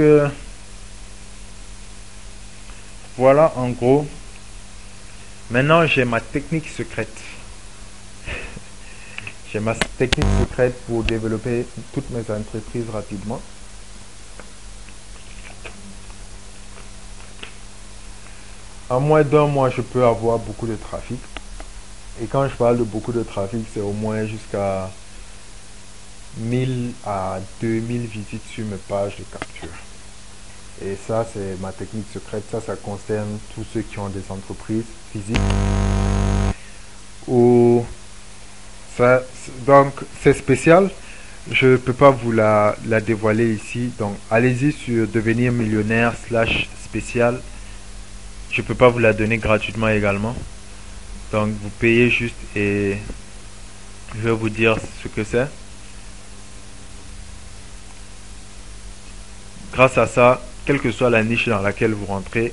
voilà en gros. Maintenant, j'ai ma technique secrète. J'ai ma technique secrète pour développer toutes mes entreprises rapidement. En moins d'un mois, je peux avoir beaucoup de trafic. Et quand je parle de beaucoup de trafic, c'est au moins jusqu'à 1000 à 2000 visites sur mes pages de capture. Et ça, c'est ma technique secrète. Ça concerne tous ceux qui ont des entreprises physiques. Ou ça, donc, c'est spécial. Je ne peux pas vous la dévoiler ici. Donc, allez-y sur devenir millionnaire / spécial. Je ne peux pas vous la donner gratuitement également. Donc, vous payez juste et je vais vous dire ce que c'est. Grâce à ça, quelle que soit la niche dans laquelle vous rentrez,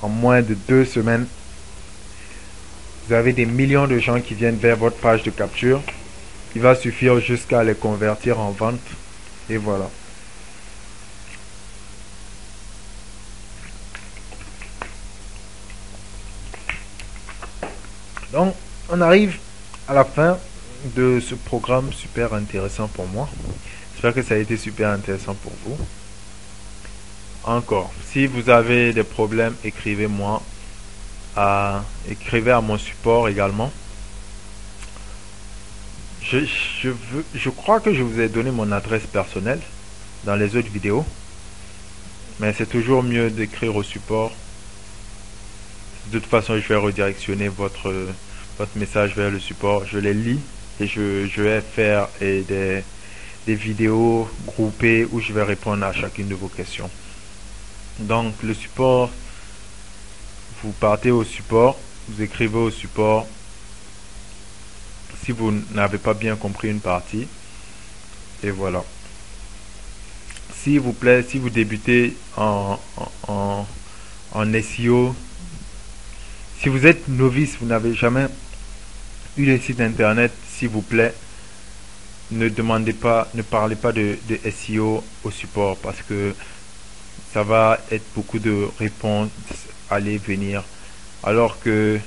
en moins de 2 semaines, vous avez des millions de gens qui viennent vers votre page de capture. Il va suffire jusqu'à les convertir en vente. Et voilà. Donc, on arrive à la fin de ce programme super intéressant pour moi. J'espère que ça a été super intéressant pour vous. Encore, si vous avez des problèmes, écrivez-moi. Écrivez à mon support également. Je crois que je vous ai donné mon adresse personnelle dans les autres vidéos. Mais c'est toujours mieux d'écrire au support. De toute façon, je vais redirectionner votre message vers le support. Je les lis et je vais faire des vidéos groupées où je vais répondre à chacune de vos questions. Donc, le support, vous partez au support, vous écrivez au support. Si vous n'avez pas bien compris une partie, et voilà. S'il vous plaît, si vous débutez en SEO, si vous êtes novice, vous n'avez jamais eu de site internet, s'il vous plaît, ne parlez pas de SEO au support parce que ça va être beaucoup de réponses aller venir alors que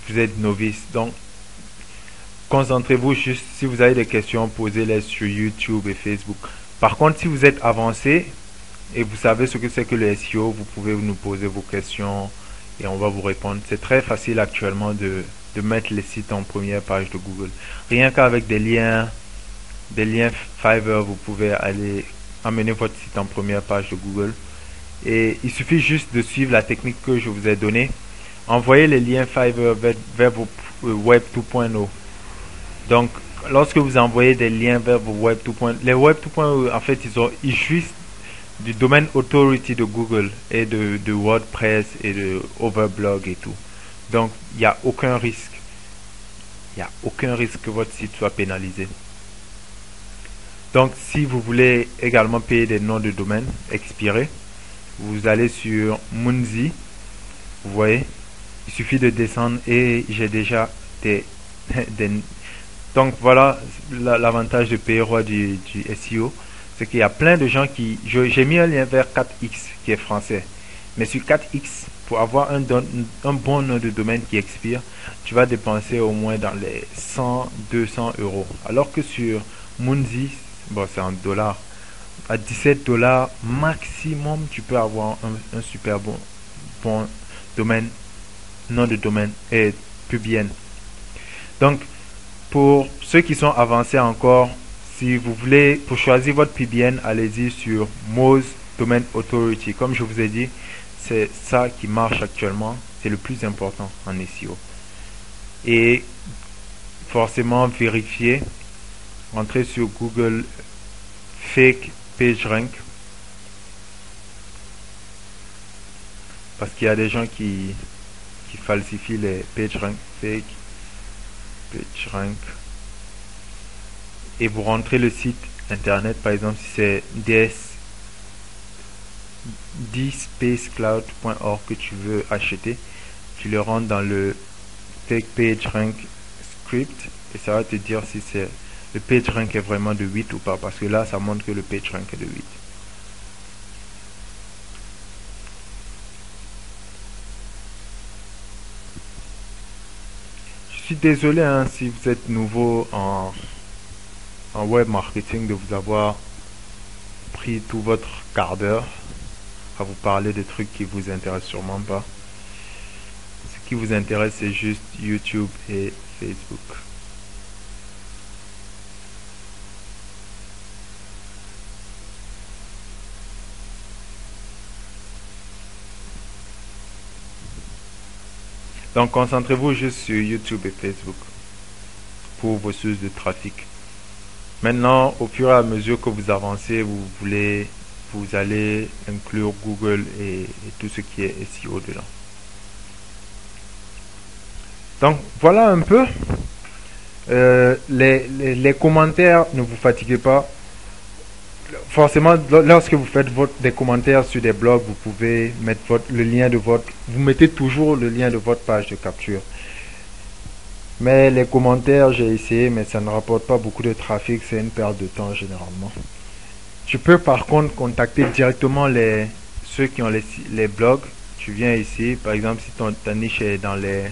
vous êtes novice. Donc, concentrez-vous juste, si vous avez des questions, posez-les sur YouTube et Facebook. Par contre, si vous êtes avancé et vous savez ce que c'est que le SEO, vous pouvez nous poser vos questions et on va vous répondre. C'est très facile actuellement de mettre les sites en première page de Google. Rien qu'avec des liens Fiverr, vous pouvez aller amener votre site en première page de Google. Et il suffit juste de suivre la technique que je vous ai donnée. Envoyez les liens Fiverr vers vos Web 2.0. Donc, lorsque vous envoyez des liens vers vos Web 2.0, les Web 2.0, en fait, ils jouissent du domaine authority de Google et de WordPress et de Overblog et tout. Donc, il n'y a aucun risque. Il n'y a aucun risque que votre site soit pénalisé. Donc, si vous voulez également payer des noms de domaine expirés, vous allez sur Munzi. Vous voyez, il suffit de descendre et j'ai déjà des donc voilà l'avantage de payer roi du SEO, c'est qu'il y a plein de gens qui... J'ai mis un lien vers 4X qui est français. Mais sur 4X, pour avoir un bon nom de domaine qui expire, tu vas dépenser au moins dans les 100-200 euros. Alors que sur Munzi, bon c'est en dollars, à 17 dollars maximum, tu peux avoir un super bon domaine, nom de domaine et PubIN. Donc, pour ceux qui sont avancés encore, si vous voulez, pour choisir votre PubIN, allez-y sur Moz Domain Authority. Comme je vous ai dit, c'est ça qui marche actuellement. C'est le plus important en SEO. Et forcément, vérifier. Entrez sur Google Fake PageRank. Parce qu'il y a des gens qui falsifient les PageRank fake. PageRank. Et vous rentrez le site internet, par exemple si c'est dspacecloud.org que tu veux acheter, tu le rentres dans le fake PageRank script et ça va te dire si c'est le PageRank est vraiment de 8 ou pas, parce que là ça montre que le PageRank est de 8. Je suis désolé hein, si vous êtes nouveau en web marketing de vous avoir pris tout votre quart d'heure à vous parler de trucs qui vous intéressent sûrement pas. Ce qui vous intéresse c'est juste YouTube et Facebook. Donc concentrez-vous juste sur YouTube et Facebook pour vos sources de trafic. Maintenant, au fur et à mesure que vous avancez, vous allez inclure Google et tout ce qui est SEO dedans. Donc voilà un peu. Les commentaires, ne vous fatiguez pas. Forcément, lorsque vous faites des commentaires sur des blogs, vous pouvez mettre le lien de vous mettez toujours le lien de votre page de capture. Mais les commentaires, j'ai essayé, mais ça ne rapporte pas beaucoup de trafic, c'est une perte de temps généralement. Tu peux par contre contacter directement ceux qui ont les blogs. Tu viens ici, par exemple, si ta niche est dans les...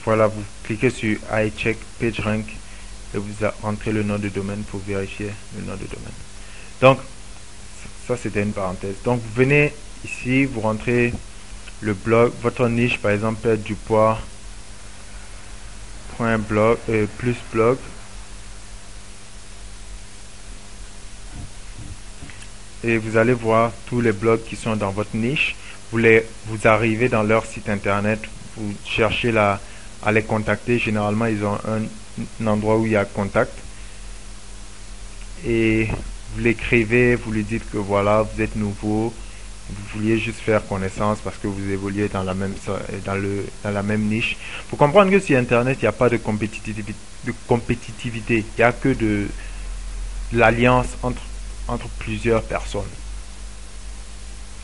Voilà, vous cliquez sur I check PageRank et vous entrez le nom de domaine pour vérifier le nom de domaine. Donc, ça c'était une parenthèse. Donc, vous venez ici, vous rentrez le blog, votre niche, par exemple, perdre du poids, .blog, plus blog. Et vous allez voir tous les blogs qui sont dans votre niche. Vous arrivez dans leur site internet, vous cherchez à les contacter. Généralement, ils ont un endroit où il y a contact. Et vous l'écrivez, vous lui dites que voilà, vous êtes nouveau, vous vouliez juste faire connaissance parce que vous évoluez dans la même niche. Pour comprendre que sur Internet, il n'y a pas de compétitivité. Il n'y a que de l'alliance entre plusieurs personnes,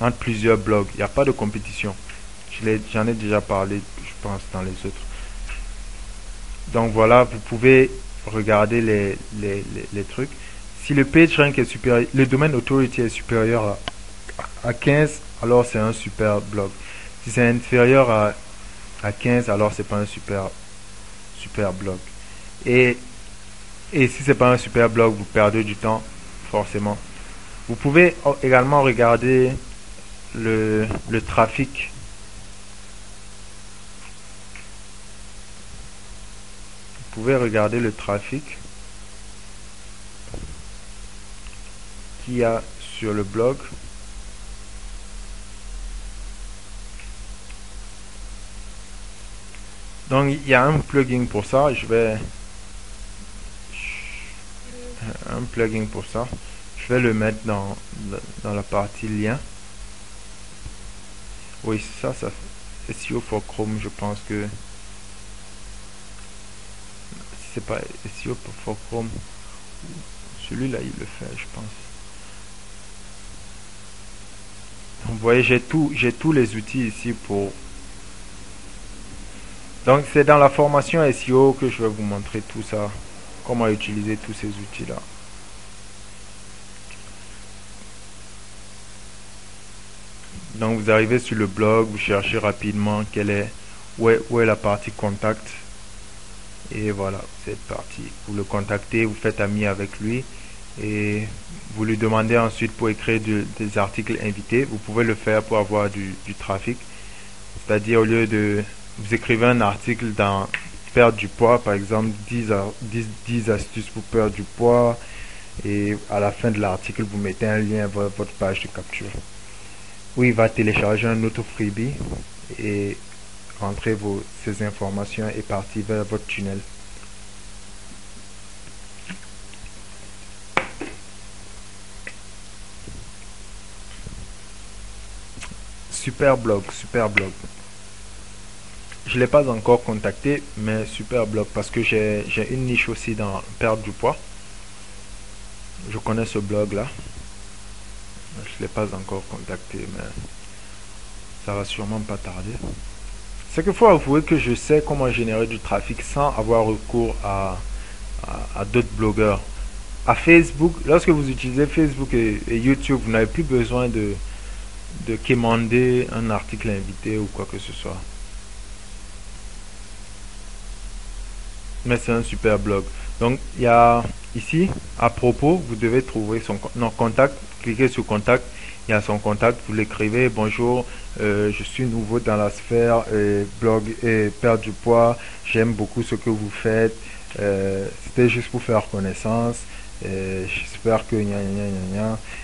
entre plusieurs blogs. Il n'y a pas de compétition. J'en ai déjà parlé, je pense, dans les autres. Donc voilà, vous pouvez regarder les trucs. Si le PageRank est supérieur, le domaine authority est supérieur à 15, alors c'est un super blog. Si c'est inférieur à 15, alors c'est pas un super blog. Et Et si c'est pas un super blog, vous perdez du temps, forcément. Vous pouvez également regarder le trafic. Vous pouvez regarder le trafic qu'il y a sur le blog. Donc il y a un plugin pour ça. Un plugin pour ça. Je vais le mettre dans la partie lien. Oui, ça SEO for Chrome, je pense que si c'est pas SEO for Chrome, celui-là il le fait, je pense. Vous voyez, j'ai tous les outils ici pour. Donc c'est dans la formation SEO que je vais vous montrer tout ça, comment utiliser tous ces outils là. Donc vous arrivez sur le blog, vous cherchez rapidement où est la partie contact. Et voilà, cette partie. Vous le contactez, vous faites ami avec lui et vous lui demandez ensuite pour écrire des articles invités. Vous pouvez le faire pour avoir du trafic. C'est-à-dire au lieu de vous écrivez un article dans perdre du poids, par exemple 10 astuces pour perdre du poids, et à la fin de l'article vous mettez un lien vers votre page de capture où il va télécharger un autre freebie et rentrer ces informations et partir vers votre tunnel. Super blog. Je ne l'ai pas encore contacté, mais super blog parce que j'ai une niche aussi dans perdre du poids. Je connais ce blog là. Je ne l'ai pas encore contacté, mais ça va sûrement pas tarder. C'est qu'il faut avouer que je sais comment générer du trafic sans avoir recours à d'autres blogueurs. À Facebook, lorsque vous utilisez Facebook et YouTube, vous n'avez plus besoin de quémander un article invité ou quoi que ce soit. Mais c'est un super blog. Donc il y a ici à propos, vous devez trouver son contact, cliquez sur contact, il y a son contact, vous l'écrivez: bonjour, je suis nouveau dans la sphère blog et perdre du poids, j'aime beaucoup ce que vous faites, c'était juste pour faire connaissance, j'espère que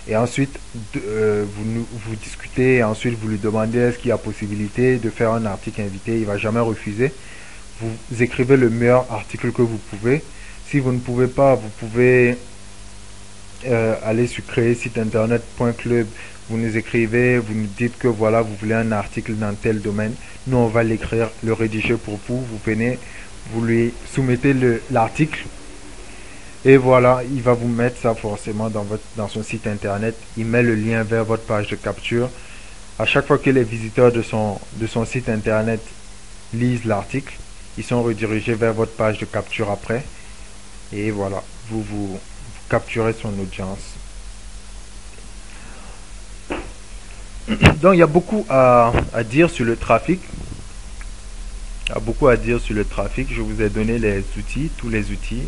et ensuite vous discutez et ensuite vous lui demandez est-ce qu'il y a possibilité de faire un article invité. Il va jamais refuser. Vous écrivez le meilleur article que vous pouvez. Si vous ne pouvez pas, vous pouvez aller sur créer site internet.club. Vous nous écrivez, vous nous dites que voilà, vous voulez un article dans tel domaine. Nous, on va l'écrire, le rédiger pour vous. Vous venez, vous lui soumettez l'article. Et voilà, il va vous mettre ça forcément dans son site internet. Il met le lien vers votre page de capture. À chaque fois que les visiteurs de son site internet lisent l'article, ils sont redirigés vers votre page de capture après. Et voilà, vous capturez son audience. Donc il y a beaucoup à dire sur le trafic. Il y a beaucoup à dire sur le trafic. Je vous ai donné les outils, tous les outils.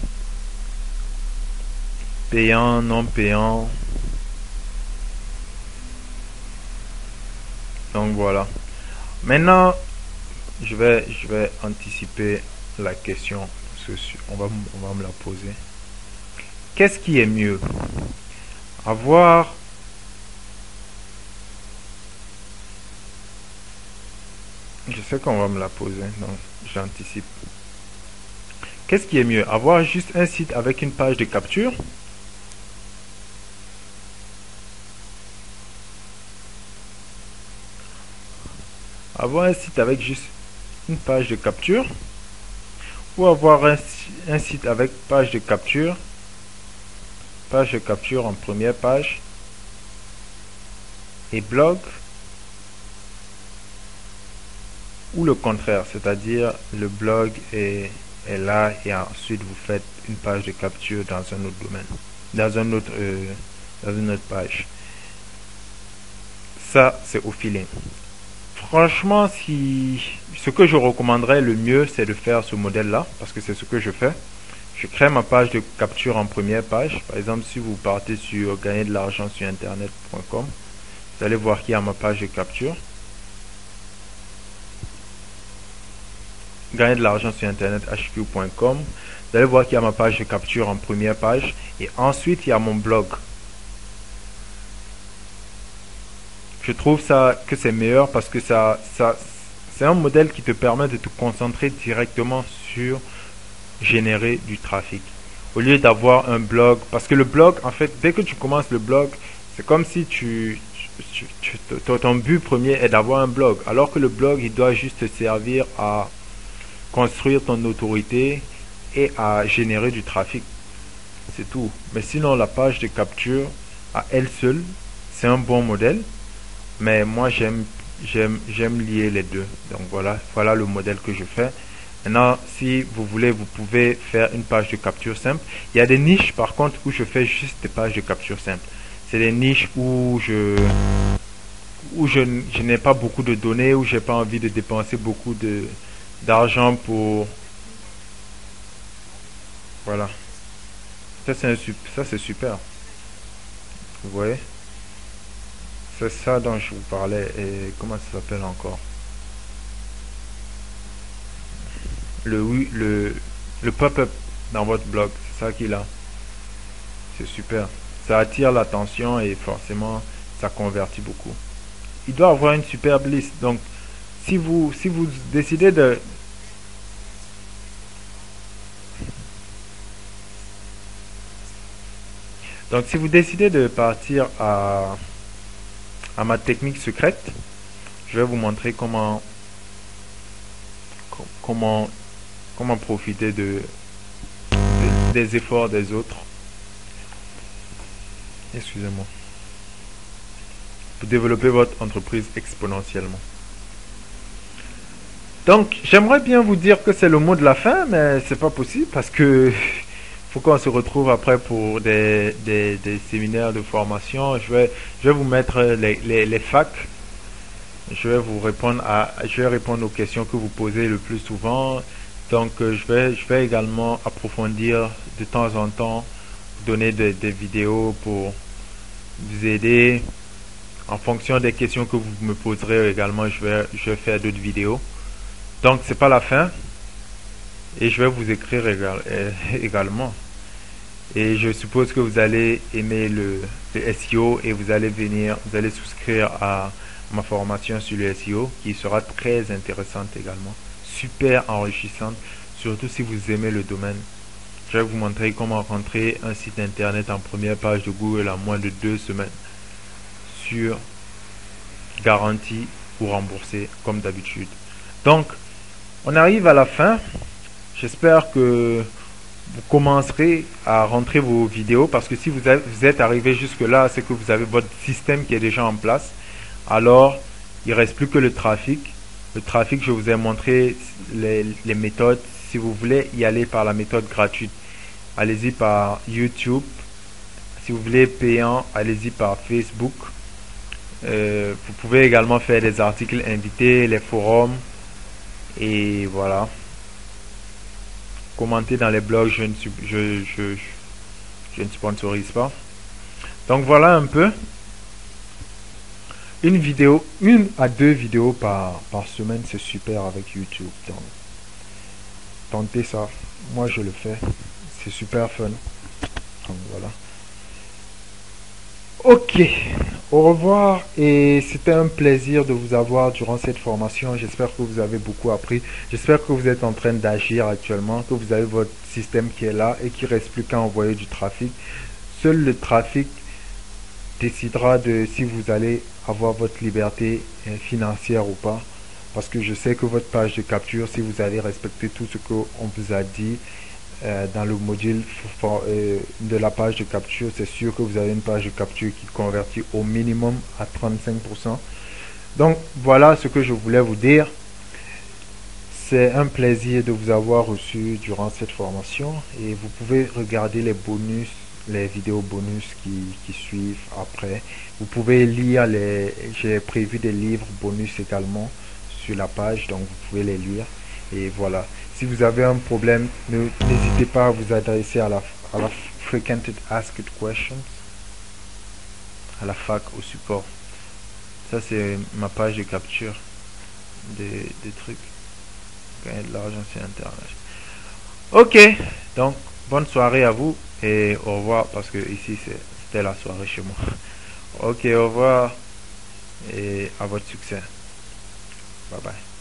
Payant, non payant. Donc voilà. Maintenant, je vais anticiper la question parce que on va me la poser. Qu'est-ce qui est mieux? Avoir Je sais qu'on va me la poser, donc j'anticipe. Qu'est-ce qui est mieux? Avoir juste un site avec une page de capture? Avoir un site avec juste une page de capture? Ou avoir un site avec page de capture en première page et blog, ou le contraire, c'est-à-dire le blog est là et ensuite vous faites une page de capture dans un autre domaine, dans une autre page. Ça, c'est au feeling. Franchement, ce que je recommanderais le mieux, c'est de faire ce modèle-là, parce que c'est ce que je fais. Je crée ma page de capture en première page. Par exemple, si vous partez sur gagner de l'argent sur internet.com, vous allez voir qu'il y a ma page de capture. Gagner de l'argent sur internet hq.com. Vous allez voir qu'il y a ma page de capture en première page. Et ensuite, il y a mon blog. Je trouve ça que c'est meilleur parce que c'est un modèle qui te permet de te concentrer directement sur générer du trafic. Au lieu d'avoir un blog, parce que le blog, en fait, dès que tu commences le blog, c'est comme si ton but premier est d'avoir un blog. Alors que le blog, il doit juste te servir à construire ton autorité et à générer du trafic. C'est tout. Mais sinon, la page de capture, à elle seule, c'est un bon modèle. Mais moi, j'aime lier les deux. Donc voilà le modèle que je fais. Maintenant, si vous voulez, vous pouvez faire une page de capture simple. Il y a des niches, par contre, où je fais juste des pages de capture simple. C'est des niches où je n'ai pas beaucoup de données, où j'ai pas envie de dépenser beaucoup d'argent pour... Voilà. Ça, c'est super. Vous voyez? C'est ça dont je vous parlais. Et comment ça s'appelle encore? Le pop-up dans votre blog. C'est ça qu'il a. C'est super. Ça attire l'attention et forcément, ça convertit beaucoup. Il doit avoir une superbe liste. Donc, si vous décidez de... Donc, si vous décidez de partir à ma technique secrète, je vais vous montrer comment profiter des efforts des autres. Excusez-moi. Pour développer votre entreprise exponentiellement. Donc, j'aimerais bien vous dire que c'est le mot de la fin, mais c'est pas possible parce que faut qu'on se retrouve après pour des séminaires de formation. Je vais vous mettre les facs. Je vais répondre aux questions que vous posez le plus souvent. Donc, je vais également approfondir de temps en temps, donner des vidéos pour vous aider. En fonction des questions que vous me poserez également, je vais faire d'autres vidéos. Donc, c'est pas la fin. Et je vais vous écrire également. Et je suppose que vous allez aimer le SEO et vous allez souscrire à ma formation sur le SEO qui sera très intéressante également. Super enrichissante, surtout si vous aimez le domaine. Je vais vous montrer comment rentrer un site internet en première page de Google en moins de 2 semaines. Sur garantie ou remboursé comme d'habitude. Donc, on arrive à la fin. J'espère que vous commencerez à rentrer vos vidéos parce que si vous êtes arrivé jusque là, c'est que vous avez votre système qui est déjà en place. Alors, il ne reste plus que le trafic. Le trafic, je vous ai montré les méthodes. Si vous voulez y aller par la méthode gratuite, allez-y par YouTube. Si vous voulez payant, allez-y par Facebook. Vous pouvez également faire des articles invités, les forums. Et voilà. Commenter dans les blogs, je ne sponsorise pas. Donc voilà un peu. Une à 2 vidéos par semaine, c'est super avec YouTube. Donc, tentez ça. Moi, je le fais. C'est super fun. Donc voilà. Ok, au revoir et c'était un plaisir de vous avoir durant cette formation. J'espère que vous avez beaucoup appris. J'espère que vous êtes en train d'agir actuellement, que vous avez votre système qui est là et qu'il ne reste plus qu'à envoyer du trafic. Seul le trafic décidera de si vous allez avoir votre liberté financière ou pas. Parce que je sais que votre page de capture, si vous allez respecter tout ce qu'on vous a dit, dans le module de la page de capture, c'est sûr que vous avez une page de capture qui convertit au minimum à 35%. Donc voilà ce que je voulais vous dire. C'est un plaisir de vous avoir reçu durant cette formation et vous pouvez regarder les bonus, les vidéos bonus qui suivent après. Vous pouvez lire j'ai prévu des livres bonus également sur la page, donc vous pouvez les lire. Et voilà. Si vous avez un problème, n'hésitez pas à vous adresser à la Frequently Asked Questions, à la fac, au support. Ça, c'est ma page de capture des trucs. Gagner de l'argent sur Internet. Ok, donc bonne soirée à vous et au revoir parce que ici c'était la soirée chez moi. Ok, au revoir et à votre succès. Bye bye.